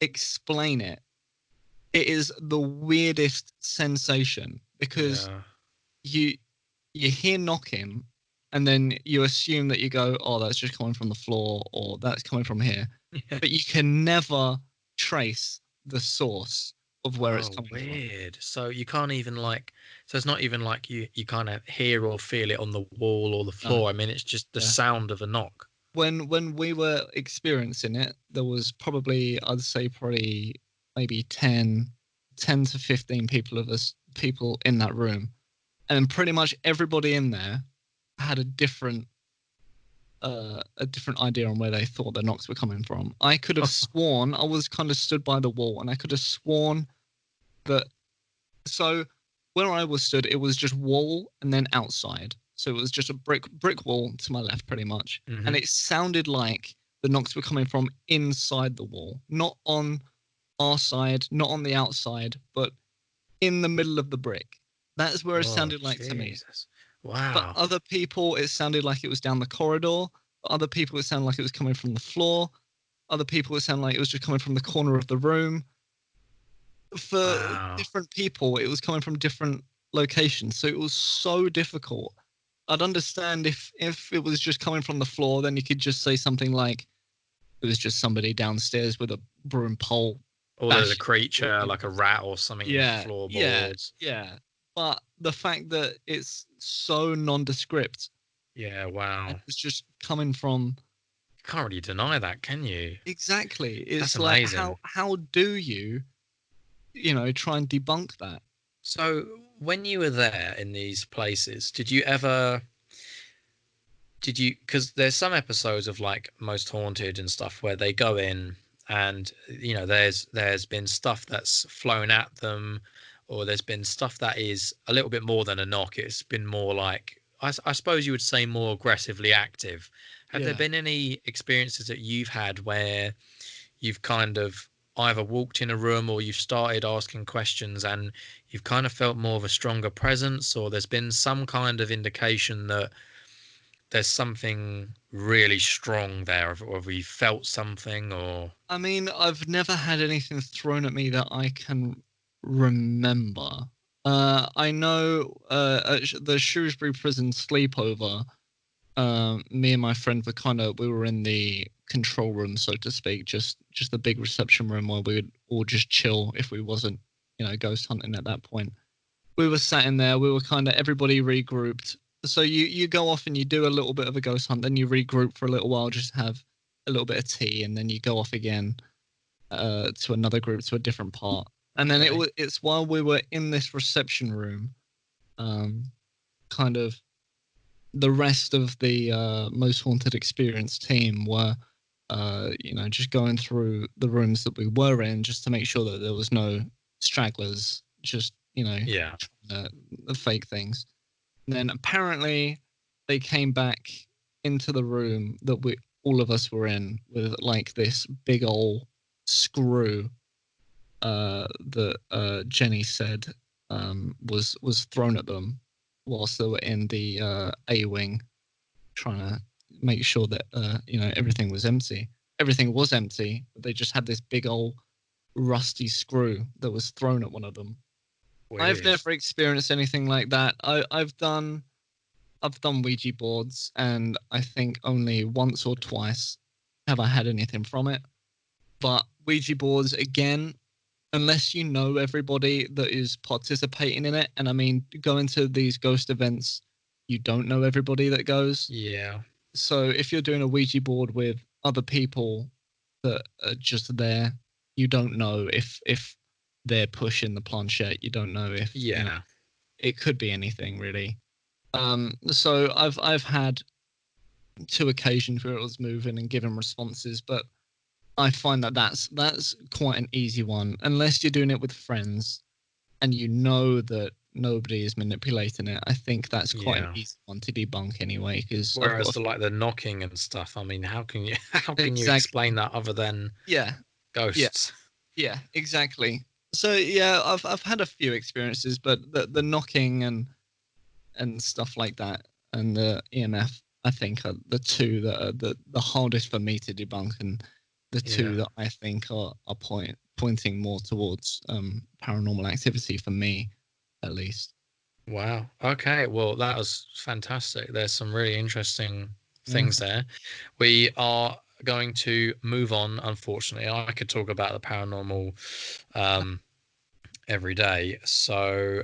explain it. It is the weirdest sensation, because you hear knocking, and then you assume that you go, oh, that's just coming from the floor, or that's coming from here. But you can never trace the source of where it's coming from. Weird. So you can't even so it's not even like you kind of hear or feel it on the wall or the floor. I mean, it's just the sound of a knock. When we were experiencing it, there was probably, I'd say maybe 10 to 15 people in that room. And pretty much everybody in there had a different idea on where they thought the knocks were coming from. I could have sworn, I was kind of stood by the wall, and I could have sworn that, so where I was stood, it was just wall and then outside. So it was just a brick wall to my left, pretty much. Mm-hmm. And it sounded like the knocks were coming from inside the wall, not on our side, not on the outside, but in the middle of the brick. That is where it sounded like to me. Wow. But other people, it sounded like it was down the corridor. Other people, it sounded like it was coming from the floor. Other people, it sounded like it was just coming from the corner of the room. For different people, it was coming from different locations. So it was so difficult. I'd understand if it was just coming from the floor, then you could just say something like, it was just somebody downstairs with a broom pole. Or there's a creature, like a rat or something in the floorboards. Yeah. But the fact that it's so nondescript. Yeah, wow. And it's just coming from... You can't really deny that, can you? Exactly. It's That's like, amazing. how do you try and debunk that? So when you were there in these places, because there's some episodes of like Most Haunted and stuff where they go in and there's been stuff that's flown at them, or there's been stuff that is a little bit more than a knock. It's been more like, I suppose you would say, more aggressively active. Have there been any experiences that you've had where you've kind of either walked in a room or you've started asking questions and you've kind of felt more of a stronger presence, or there's been some kind of indication that there's something really strong there, or have you felt something, or? I mean, I've never had anything thrown at me that I can remember. I know at the Shrewsbury prison sleepover, me and my friend we were in the control room, so to speak, just the big reception room where we would all just chill if we wasn't, ghost hunting at that point. We were sat in there, we were everybody regrouped. So you go off and you do a little bit of a ghost hunt, then you regroup for a little while, just have a little bit of tea, and then you go off again to another group, to a different part. And then it's while we were in this reception room, kind of the rest of the Most Haunted Experience team were, just going through the rooms that we were in, just to make sure that there was no stragglers, just, the fake things. And then apparently they came back into the room that all of us were in with like this big old screw that Jenny said was thrown at them whilst they were in the A wing, trying to make sure that everything was empty. Everything was empty, but they just had this big old rusty screw that was thrown at one of them. Weird. I've never experienced anything like that. I've done Ouija boards, and I think only once or twice have I had anything from it. But Ouija boards, again, unless you know everybody that is participating in it, and I mean, going to these ghost events, you don't know everybody that goes. Yeah. So if you're doing a Ouija board with other people that are just there, you don't know if they're pushing the planchette. You don't know if it could be anything really. So I've had 2 occasions where it was moving and giving responses, but I find that that's quite an easy one, unless you're doing it with friends and you know that nobody is manipulating it. I think that's quite an easy one to debunk anyway. Because whereas the knocking and stuff, I mean, how can you explain that other than ghosts? Yeah, exactly. So yeah, I've had a few experiences, but the knocking and stuff like that, and the EMF, I think, are the 2 that are the hardest for me to debunk, and the 2 that I think are pointing more towards paranormal activity for me, at least. Wow. Okay. Well, that was fantastic. There's some really interesting things there. We are going to move on. Unfortunately, I could talk about the paranormal every day. So,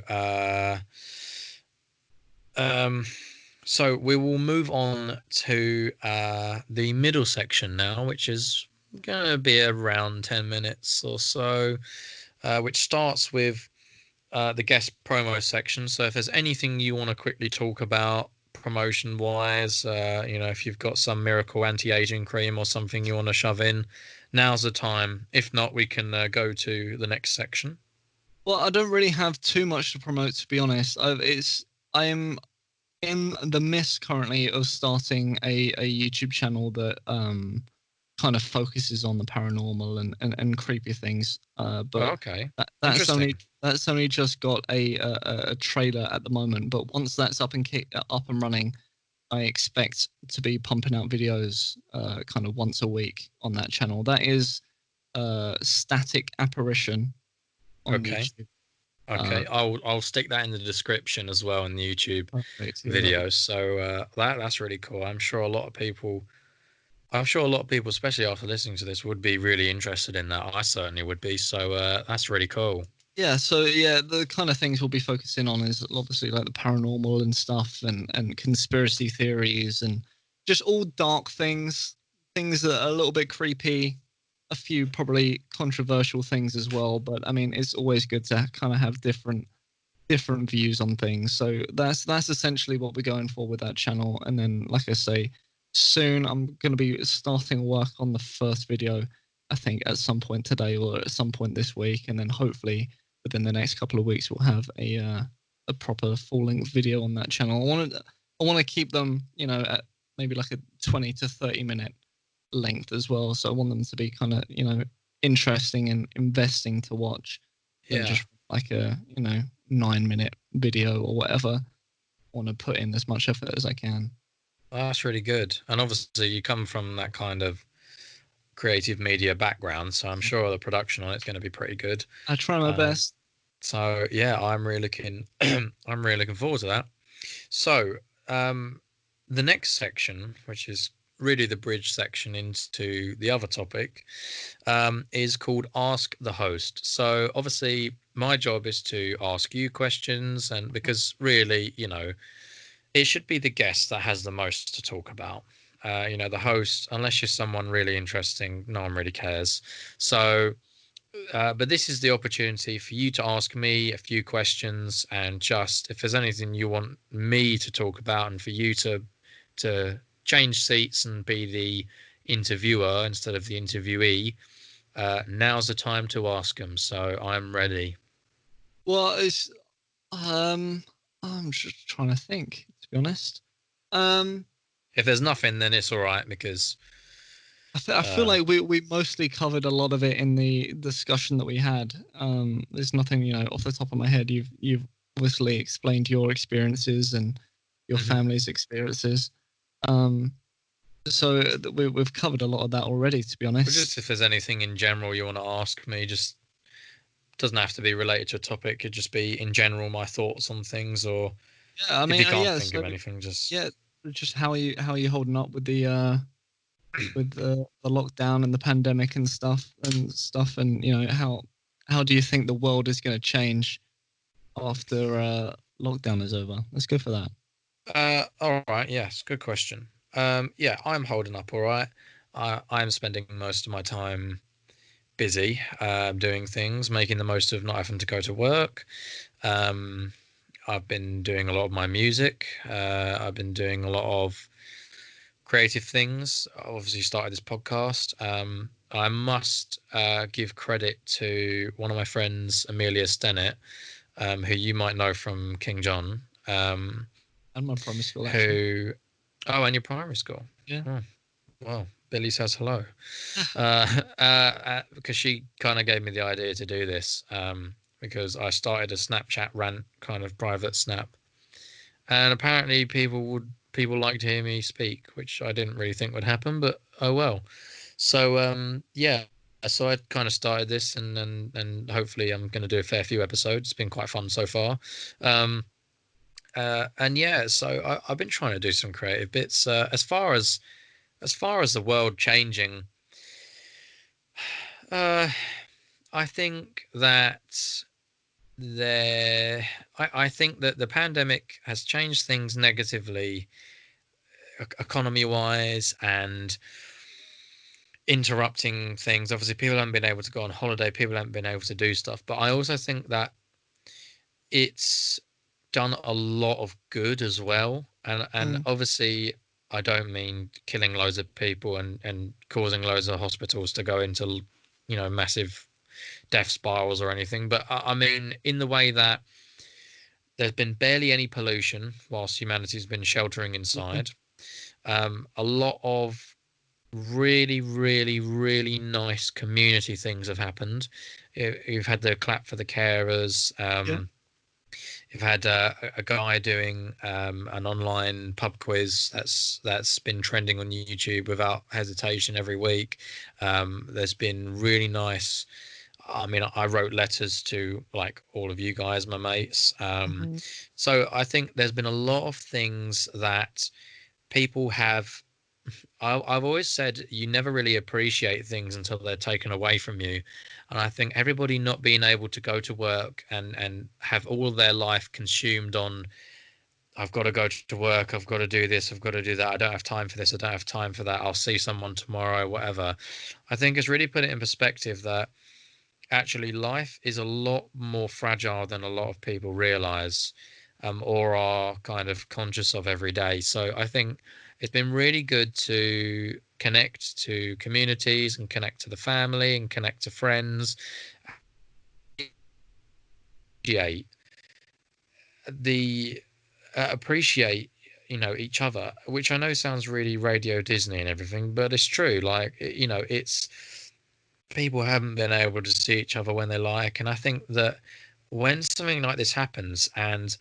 so we will move on to the middle section now, which is going to be around 10 minutes or so, which starts with the guest promo section. So if there's anything you want to quickly talk about promotion wise, if you've got some miracle anti-aging cream or something you want to shove in, now's the time. If not, we can go to the next section. Well, I don't really have too much to promote, to be honest. I am in the midst currently of starting a YouTube channel that kind of focuses on the paranormal and creepy things. But that's only just got a trailer at the moment. But once that's up and running, I expect to be pumping out videos kind of once a week on that channel. That is Static Apparition on YouTube. Okay, I'll stick that in the description as well in the YouTube video. So that's really cool. I'm sure a lot of people, especially after listening to this, would be really interested in that. I certainly would be. So that's really cool. Yeah. So yeah, the kind of things we'll be focusing on is obviously like the paranormal and stuff, and conspiracy theories, and just all dark things that are a little bit creepy. A few probably controversial things as well, but I mean, it's always good to kind of have different views on things. So that's essentially what we're going for with that channel. And then, like I say, soon I'm going to be starting work on the first video, I think at some point today or at some point this week, and then hopefully within the next couple of weeks we'll have a proper full-length video on that channel. I want to keep them, at maybe like a 20 to 30 minute length as well, so I want them to be kind of interesting and investing to watch, than just like a 9-minute video or whatever. I want to put in as much effort as I can. That's really good. And obviously, you come from that kind of creative media background, so I'm sure the production on it's going to be pretty good. I try my Um, best. so yeah, I'm really looking, I'm really looking forward to that. So, the next section, which is really the bridge section into the other topic, is called Ask the Host. So obviously, my job is to ask you questions, and because really, it should be the guest that has the most to talk about. The host, unless you're someone really interesting, no one really cares. So, but this is the opportunity for you to ask me a few questions, and just if there's anything you want me to talk about, and for you to change seats and be the interviewer instead of the interviewee, now's the time to ask them. So I'm ready. Well, I'm just trying to think, to be honest. Um, If there's nothing, then it's all right because I feel uh, like we mostly covered a lot of it in the discussion that we had. There's nothing, off the top of my head. You've obviously explained your experiences and your mhm. family's experiences. Um, so we've covered a lot of that already, to be But just honest. if there's anything in general you want to ask me, just doesn't have to be related to a topic. It could just be in general my thoughts on things, or Yeah, I if mean, you can't yeah. think of So anything, just yeah, just how are you holding up with the lockdown and the pandemic and stuff, and how do you think the world is going to change after lockdown is over? Let's go for that. all right. Yes, good question. Yeah, I'm holding up all right. I'm spending most of my time busy, doing things, making the most of not having to go to work. Um, I've been doing a lot of my music. I've been doing a lot of creative things. I obviously started this podcast. I must give credit to one of my friends, Amelia Stennett, who you might know from King John, And my primary school, actually. who, oh, and your primary school. Yeah. Oh, well, Billy says hello. Because she kind of gave me the idea to do this, because I started a Snapchat rant, kind of private snap, and apparently people like to hear me speak, which I didn't really think would happen, but oh well. So yeah, so I kind of started this, and hopefully I'm going to do a fair few episodes. It's been quite fun so far. Um, and yeah, so I've been trying to do some creative bits. As far as the world changing, uh, I think that there, I think that the pandemic has changed things negatively, economy wise, and interrupting things. Obviously, people haven't been able to go on holiday, people haven't been able to do stuff. But I also think that it's done a lot of good as well. And Mm. obviously, I don't mean killing loads of people and causing loads of hospitals to go into, massive death spirals or anything. But I mean, in the way that there's been barely any pollution whilst humanity's been sheltering Yeah. inside. A lot of really, really, really nice community things have happened. You've had the clap for the carers. Yeah. You've had a guy doing an online pub quiz that's been trending on YouTube without hesitation every week. There's been really nice. I mean, I wrote letters to like all of you guys, my mates. Mhm. So I think there's been a lot of things that people have. I've always said you never really appreciate things until they're taken away from you. And I think everybody not being able to go to work and have all of their life consumed on, I've got to go to work, I've got to do this, I've got to do that, I don't have time for this, I don't have time for that, I'll see someone tomorrow, whatever. I think it's really put it in perspective that actually life is a lot more fragile than a lot of people realize, or are kind of conscious of every day. So I think it's been really good to connect to communities and connect to the family and connect to friends. Appreciate the appreciate each other, which I know sounds really Radio Disney and everything, but it's true. Like it's people haven't been able to see each other when they like, and I think that when something like this happens and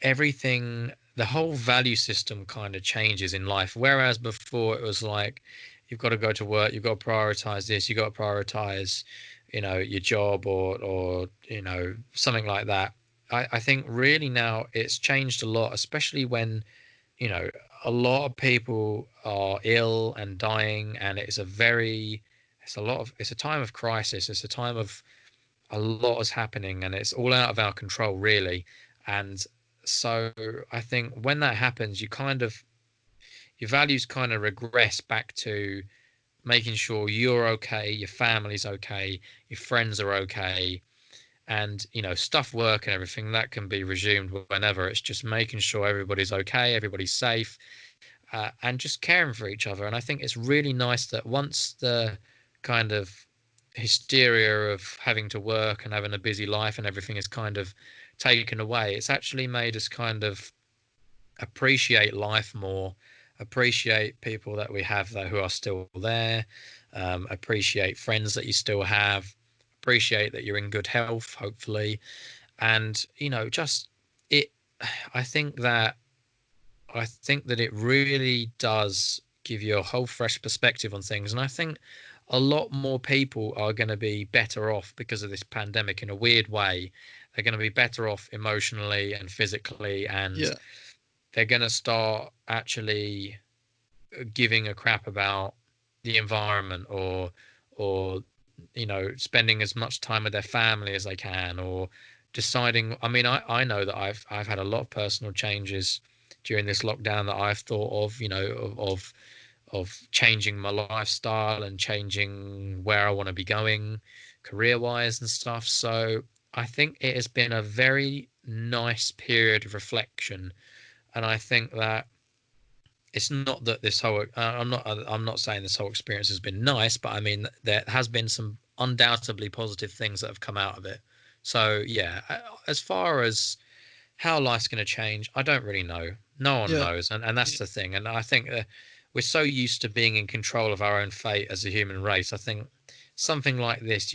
everything the whole value system kind of changes in life. Whereas before it was like, you've got to go to work, you've got to prioritize this, you've got to prioritize, your job, or something like that. I think really now it's changed a lot, especially when, you know, a lot of people are ill and dying, and it's a time of crisis. It's a time of a lot is happening, and it's all out of our control, really. And so I think when that happens, your values kind of regress back to making sure you're okay, your family's okay, your friends are okay, and stuff, work and everything that can be resumed whenever. It's just making sure everybody's okay, everybody's safe, and just caring for each other. And I think it's really nice that once the kind of hysteria of having to work and having a busy life and everything is kind of taken away, it's actually made us kind of appreciate life more, appreciate people that we have that who are still there, appreciate friends that you still have, appreciate that you're in good health, hopefully. And just it I think that it really does give you a whole fresh perspective on things. And I think a lot more people are going to be better off because of this pandemic in a weird way. They're going to be better off emotionally and physically, and Yeah. they're going to start actually giving a crap about the environment, or spending as much time with their family as they can, or deciding. I mean, I know that I've had a lot of personal changes during this lockdown that I've thought of, of changing my lifestyle and changing where I want to be going career wise and stuff. So I think it has been a very nice period of reflection. And I think that it's not that this whole I'm not saying this whole experience has been nice, but I mean there has been some undoubtedly positive things that have come out of it. So yeah, as far as how life's going to change, I don't really know. No one Yeah. knows, and that's Yeah. the thing. And I think we're so used to being in control of our own fate as a human race. I think something like this,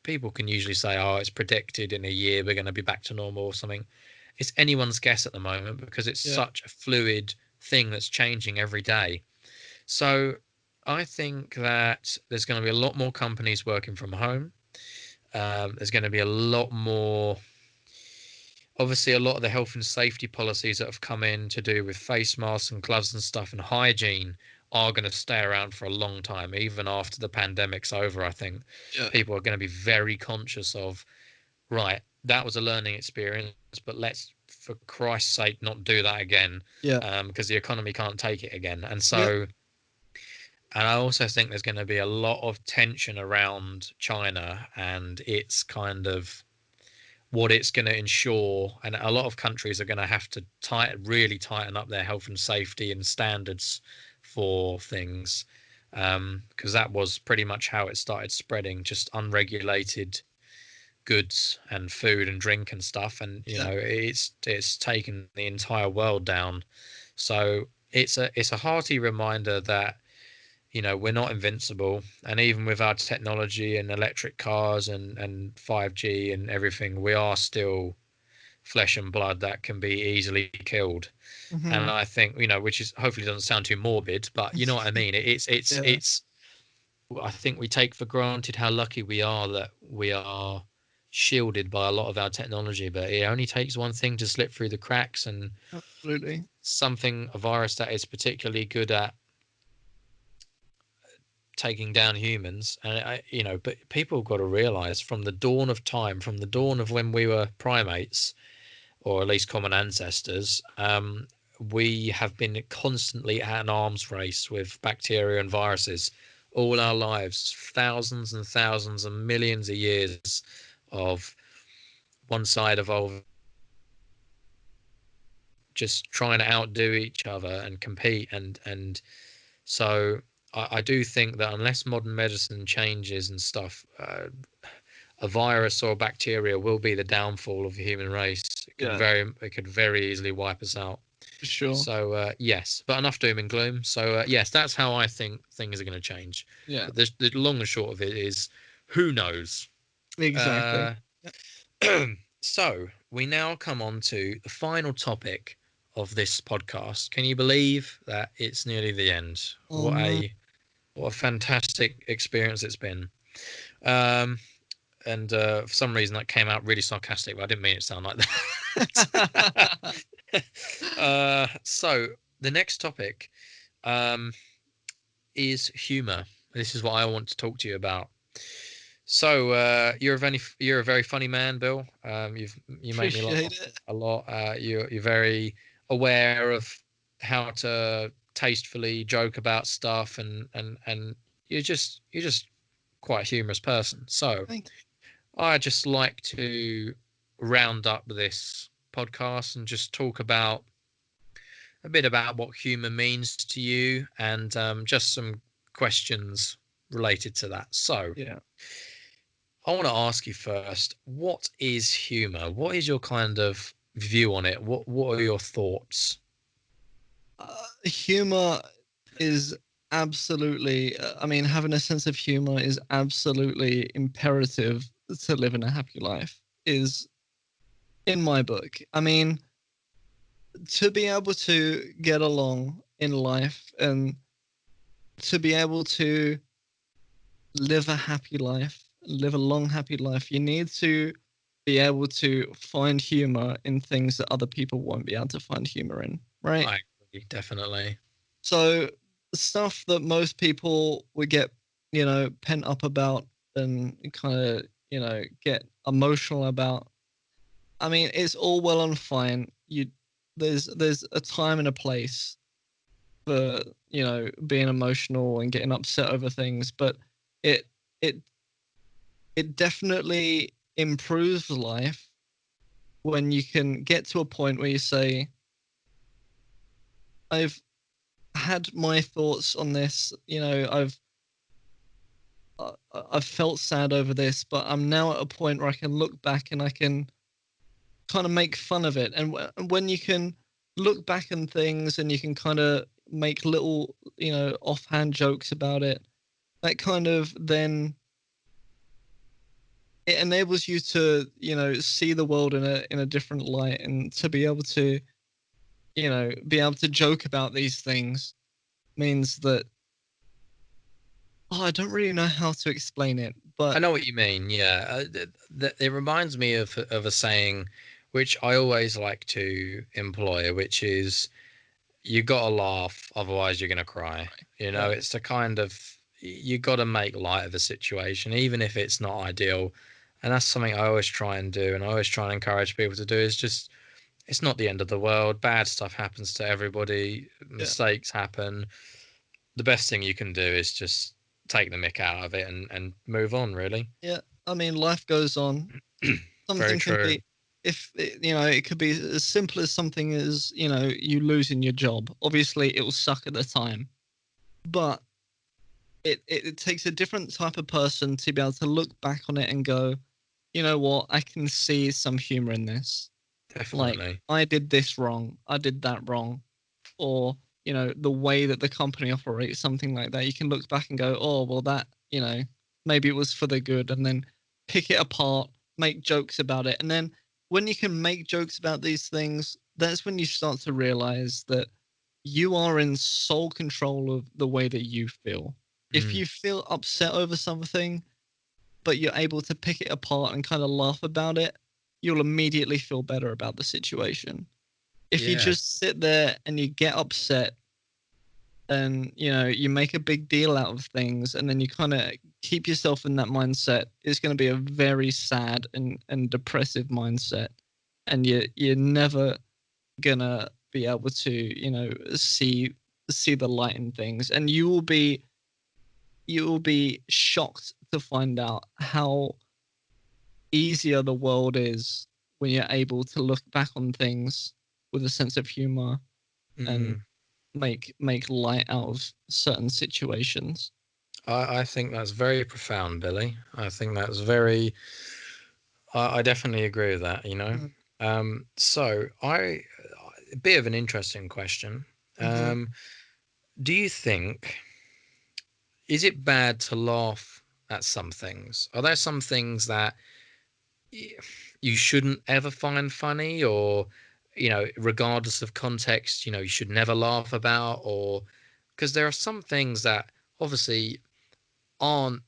people can usually say, "Oh, it's predicted in a year we're going to be back to normal" or something. It's anyone's guess at the moment because it's Yeah. such a fluid thing that's changing every day. So I think that there's going to be a lot more companies working from home. There's going to be a lot more. Obviously, a lot of the health and safety policies that have come in to do with face masks and gloves and stuff and hygiene are going to stay around for a long time, even after the pandemic's over. I think Yeah. people are going to be very conscious of, right, that was a learning experience, but let's, for Christ's sake, not do that again, Yeah. because the economy can't take it again. And Yeah. so, and I also think there's going to be a lot of tension around China and its kind of what it's going to ensure. And a lot of countries are going to have to really tighten up their health and safety and standards for things, because that was pretty much how it started spreading, just unregulated goods and food and drink and stuff. And Yeah. it's taken the entire world down. So it's a hearty reminder that we're not invincible. And even with our technology and electric cars and 5G and everything, we are still flesh and blood that can be easily killed. And Hmm. I think, which is, hopefully doesn't sound too morbid, but you know what I mean. Yeah. I think we take for granted how lucky we are that we are shielded by a lot of our technology, but it only takes one thing to slip through the cracks, and Absolutely. a virus that is particularly good at taking down humans. And but people have got to realize, from the dawn of time, from the dawn of when we were primates, or at least common ancestors, we have been constantly at an arms race with bacteria and viruses all our lives, thousands and thousands and millions of years of one side evolving just trying to outdo each other and compete. And so I do think that unless modern medicine changes and stuff, a virus or a bacteria will be the downfall of the human race. Yeah. It could very easily wipe us out. For sure. So yes, but enough doom and gloom. So yes, that's how I think things are going to change. Yeah. But the long and short of it is, who knows? Exactly. Uh, so we now come on to the final topic of this podcast. Can you believe that it's nearly the end? Oh, no. What a fantastic experience it's been. Um, and for some reason that came out really sarcastic, but I didn't mean it to sound like that. So the next topic is humor. This is what I want to talk to you about. So you're a very funny man, Bill. You make me laugh Appreciate it. a lot. You're very aware of how to tastefully joke about stuff, and you're just quite a humorous person. So Thank I just like to round up this podcast and just talk about a bit about what humor means to you, and just some questions related to that. So you. Yeah. I want to ask you first, what is humor? What is your kind of view on it? What are your thoughts? Humor is absolutely, I mean, having a sense of humor is absolutely imperative to live in a happy life, is in my book. I mean, to be able to get along in life and to be able to live a happy life, live a long, happy life, you need to be able to find humor in things that other people won't be able to find humor in, right? I agree, definitely. So, stuff that most people would get, pent up about and kind of, get emotional about. I mean, it's all well and fine. There's a time and a place for, being emotional and getting upset over things, but it it it definitely improves life when you can get to a point where you say, I've had my thoughts on this, I've felt sad over this, but I'm now at a point where I can look back and I can kind of make fun of it. And when you can look back on things and you can kind of make little, offhand jokes about it, that kind of then it enables you to, see the world in a different light, and to be able to, be able to joke about these things means that, oh, I don't really know how to explain it, I but know what you mean. Yeah, it reminds me of a saying, which I always like to employ, which is you gotta laugh, otherwise you're gonna cry. You know, yeah, it's the kind of you gotta make light of a situation, even if it's not ideal. And that's something I always try and do, and I always try and encourage people to do. Is just it's not the end of the world. Bad stuff happens to everybody. yeah, Mistakes happen. The best thing you can do is just take the mick out of it and move on. Really. yeah. I mean, life goes on. Very Something can true. be, if it could be as simple as something as, you losing your job. Obviously, it will suck at the time, but it takes a different type of person to be able to look back on it and go, you know what, I can see some humor in this. Like, Definitely. I did this wrong, I did that wrong, or the way that the company operates, something like that. You can look back and go, oh well, that maybe it was for the good, and then pick it apart, make jokes about it, and then when you can make jokes about these things, that's when you start to realize that you are in sole control of the way that you feel. If Mm. you feel upset over something, but you're able to pick it apart and kind of laugh about it, you'll immediately feel better about the situation. If you Yeah. just sit there and you get upset and you make a big deal out of things, and then you kind of keep yourself in that mindset, it's going to be a very sad and depressive mindset, and you're never gonna be able to see the light in things, and you will be shocked to find out how easier the world is when you're able to look back on things with a sense of humor and Mm. make light out of certain situations. I think that's very profound, Billy. I think that's very. I definitely agree with that. So a bit of an interesting question. Mm-hmm. Do you think is it bad to laugh at some things? Are there some things that y- you shouldn't ever find funny, or regardless of context, you should never laugh about, or because there are some things that obviously aren't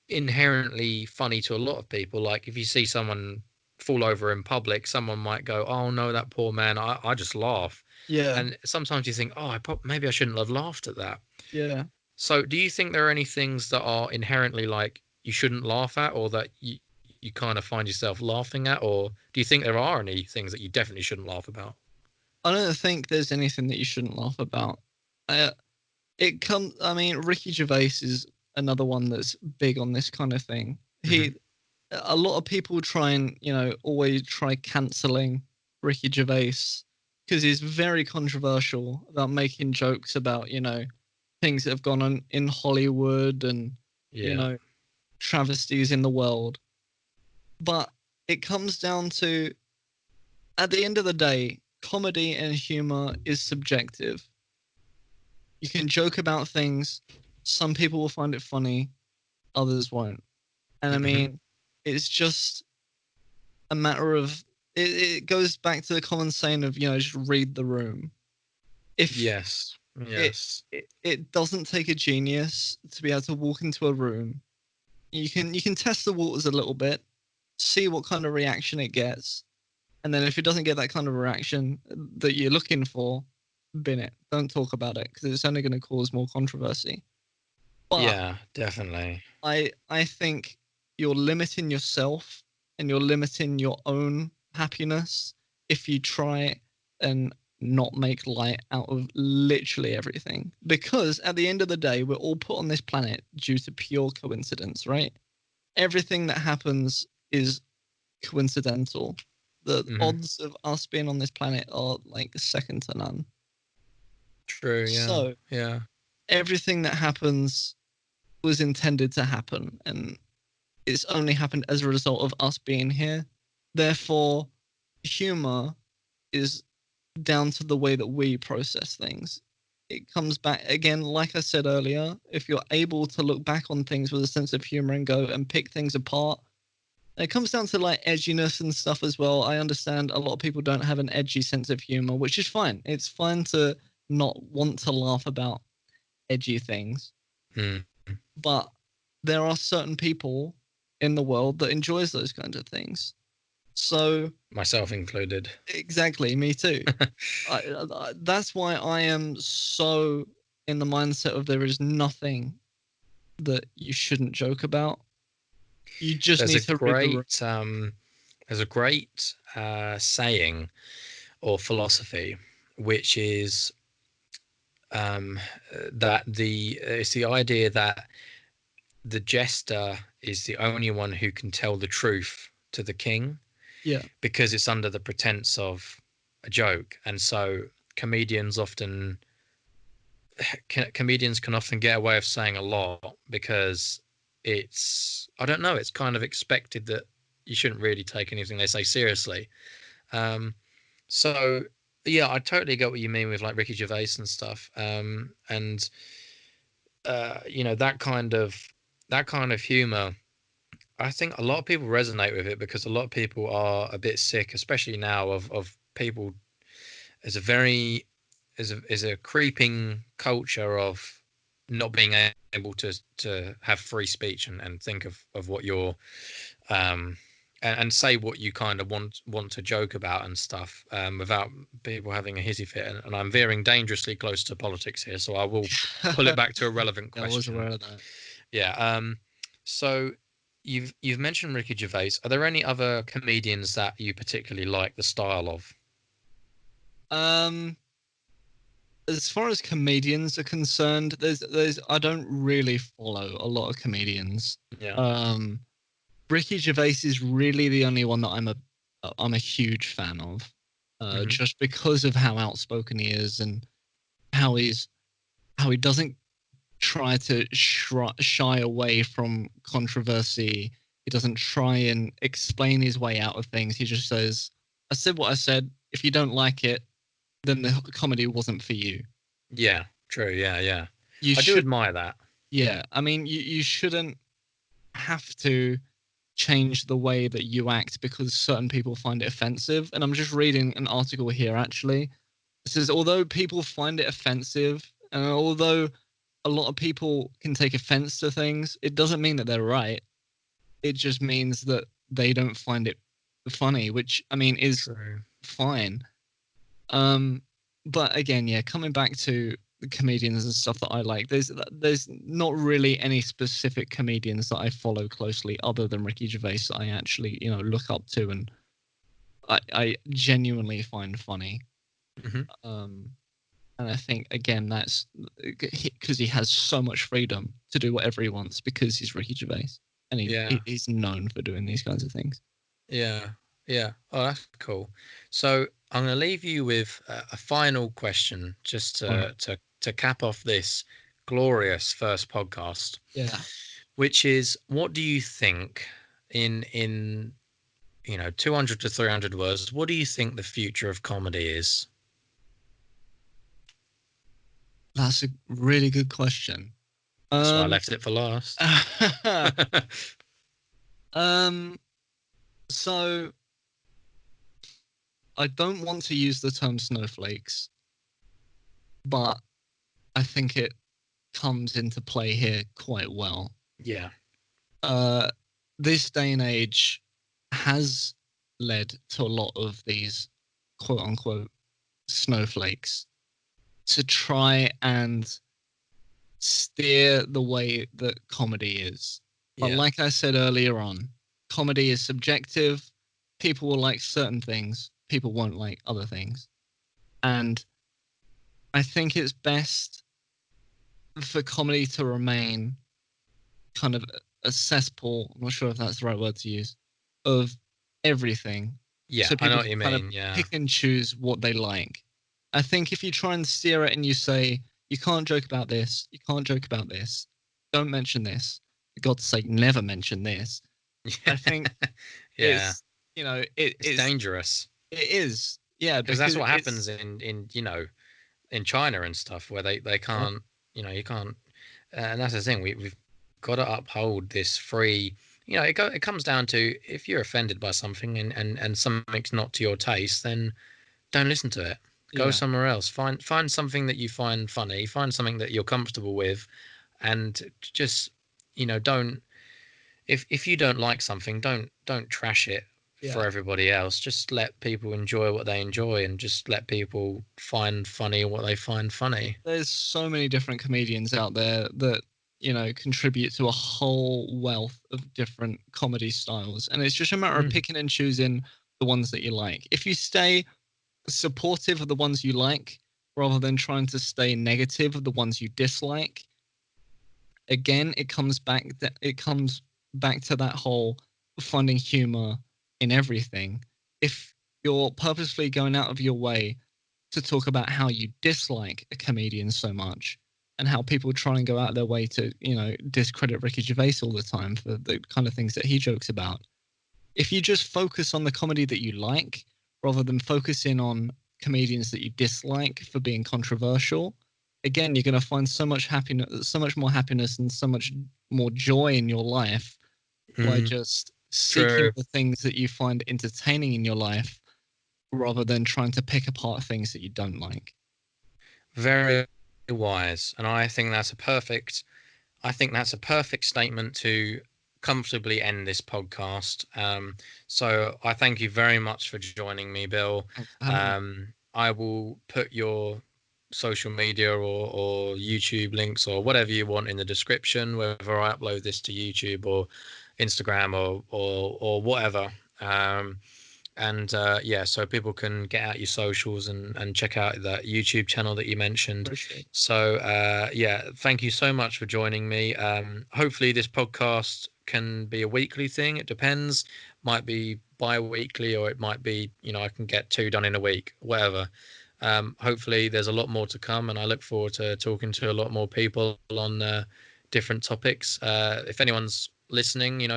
inherently funny to a lot of people. Like if you see someone fall over in public, someone might go, "Oh no, that poor man." I just laugh, Yeah. and sometimes you think, "Oh, maybe I shouldn't have laughed at that." Yeah. So, do you think there are any things that are inherently like you shouldn't laugh at, or that you kind of find yourself laughing at, or do you think there are any things that you definitely shouldn't laugh about? I don't think there's anything that you shouldn't laugh about. Uh, I mean, Ricky Gervais is another one that's big on this kind of thing. Hmm. A lot of people try and, always try canceling Ricky Gervais because he's very controversial about making jokes about, things that have gone on in Hollywood and, you Yeah. know, travesties in the world. But it comes down to, at the end of the day, comedy and humor is subjective. You can joke about things. Some people will find it funny, others won't. And I Hmm. mean, it's just a matter of it goes back to the common saying of, just read the room. If Yes. it, Yes. it doesn't take a genius to be able to walk into a room. You can test the waters a little bit, see what kind of reaction it gets, and then if it doesn't get that kind of reaction that you're looking for, bin it. Don't talk about it because it's only going to cause more controversy. But Yeah, definitely. I think you're limiting yourself and you're limiting your own happiness if you try and not make light out of literally everything. Because at the end of the day, we're all put on this planet due to pure coincidence, right? Everything that happens is coincidental. The Hmm. odds of us being on this planet are like second to none. True. Yeah. So Yeah. everything that happens was intended to happen, and it's only happened as a result of us being here. Therefore, humor is down to the way that we process things. It comes back again, like I said earlier, if you're able to look back on things with a sense of humor and go and pick things apart, it comes down to like edginess and stuff as well. I understand a lot of people don't have an edgy sense of humor, which is fine. It's fine to not want to laugh about edgy things. Mm. But there are certain people in the world that enjoys those kinds of things. So Myself included. exactly, me too. That's why I am so in the mindset of there is nothing that you shouldn't joke about. You just There's need a to read the room. great saying or philosophy, which is that it's the idea that the jester is the only one who can tell the truth to the king Yeah, because it's under the pretense of a joke, and so comedians often comedians can often get away with saying a lot because it's I don't know, it's kind of expected that you shouldn't really take anything they say seriously. Um, so yeah, I totally get what you mean with like Ricky Gervais and stuff. And that kind of humor, I think a lot of people resonate with it because a lot of people are a bit sick, especially now, of people. There's a very is a creeping culture of not being able to have free speech and think of what you're um and say what you kind of want to joke about and stuff, without people having a hissy fit. And I'm veering dangerously close to politics here, so I will pull it back to a relevant I was question. aware of that. Yeah. So you've mentioned Ricky Gervais. Are there any other comedians that you particularly like the style of? Um, as far as comedians are concerned, there's I don't really follow a lot of comedians. Yeah. Um, Ricky Gervais is really the only one that I'm a huge fan of, Hmm. just because of how outspoken he is and how he's how he doesn't try to shy away from controversy. He doesn't try and explain his way out of things. He just says, "I said what I said. If you don't like it, then the comedy wasn't for you. Yeah. True. Yeah. Yeah. You I do should." admire that. Yeah, I mean, you shouldn't have to. change the way that you act because certain people find it offensive. And I'm just reading an article here, actually. It says, although people find it offensive, and although a lot of people can take offense to things, it doesn't mean that they're right. It just means that they don't find it funny, which, I mean, is fine. But again, yeah, coming back to the comedians and stuff that I like, there's not really any specific comedians that I follow closely other than Ricky Gervais that I actually, look up to and I genuinely find funny. And I think, again, that's because he has so much freedom to do whatever he wants because he's Ricky Gervais. And he's known for doing these kinds of things. Yeah. Yeah. Oh, that's cool. So I'm going to leave you with a final question just to cap off this glorious first podcast. Yeah. Which is, what do you think in 200 to 300 words, what do you think the future of comedy is? That's a really good question. That's why I left it for last. So I don't want to use the term snowflakes, but I think it comes into play here quite well. Yeah. This day and age has led to a lot of these quote unquote snowflakes to try and steer the way that comedy is. But like I said earlier on, comedy is subjective. People will like certain things. People won't like other things. And I think it's best for comedy to remain kind of a cesspool, I'm not sure if that's the right word to use, of everything. Yeah, so I know people what you kind mean. of Yeah. pick and choose what they like. I think if you try and steer it and you say, you can't joke about this, you can't joke about this, don't mention this, for God's sake, never mention this. I think it's, it's dangerous. It is. Yeah. Because that's what happens in China and stuff where they can't, you can't. And that's the thing. We've got to uphold this free. It comes down to, if you're offended by something and something's not to your taste, then don't listen to it. Go somewhere else. Find something that you find funny. Find something that you're comfortable with, and just don't. If you don't like something, don't trash it for everybody else. Just let people enjoy what they enjoy, and just let people find funny what they find funny. There's so many different comedians out there that contribute to a whole wealth of different comedy styles, and it's just a matter of picking and choosing the ones that you like. If you stay supportive of the ones you like rather than trying to stay negative of the ones you dislike, again, it comes back to that whole finding humor in everything. If you're purposefully going out of your way to talk about how you dislike a comedian so much, and how people try and go out of their way to, discredit Ricky Gervais all the time for the kind of things that he jokes about. If you just focus on the comedy that you like, rather than focusing on comedians that you dislike for being controversial, again, you're going to find so much happiness, so much more happiness, and so much more joy in your life by just seeking the things that you find entertaining in your life, rather than trying to pick apart things that you don't like. Very wise, and I think that's a perfect statement to comfortably end this podcast. So I thank you very much for joining me, Bill. I will put your social media or YouTube links or whatever you want in the description, whether I upload this to YouTube or Instagram or whatever. So people can get out your socials and check out that YouTube channel that you mentioned. So thank you so much for joining me. Hopefully this podcast can be a weekly thing. It depends. Might be bi-weekly, or it might be, I can get 2 done in a week, whatever. Hopefully there's a lot more to come, and I look forward to talking to a lot more people on different topics. If anyone's listening,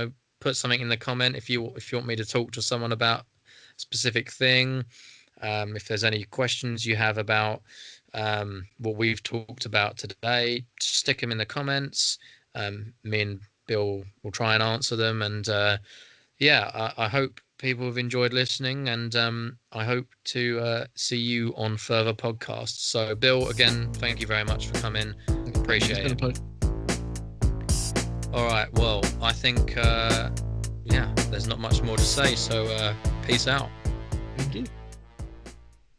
put something in the comment if you want me to talk to someone about specific thing. If there's any questions you have about what we've talked about today, just stick them in the comments. Me and Bill will try and answer them. And yeah, I hope people have enjoyed listening, and I hope to see you on further podcasts. So, Bill, again, thank you very much for coming. Appreciate it. All right. Well, I think, yeah, there's not much more to say. So, peace out.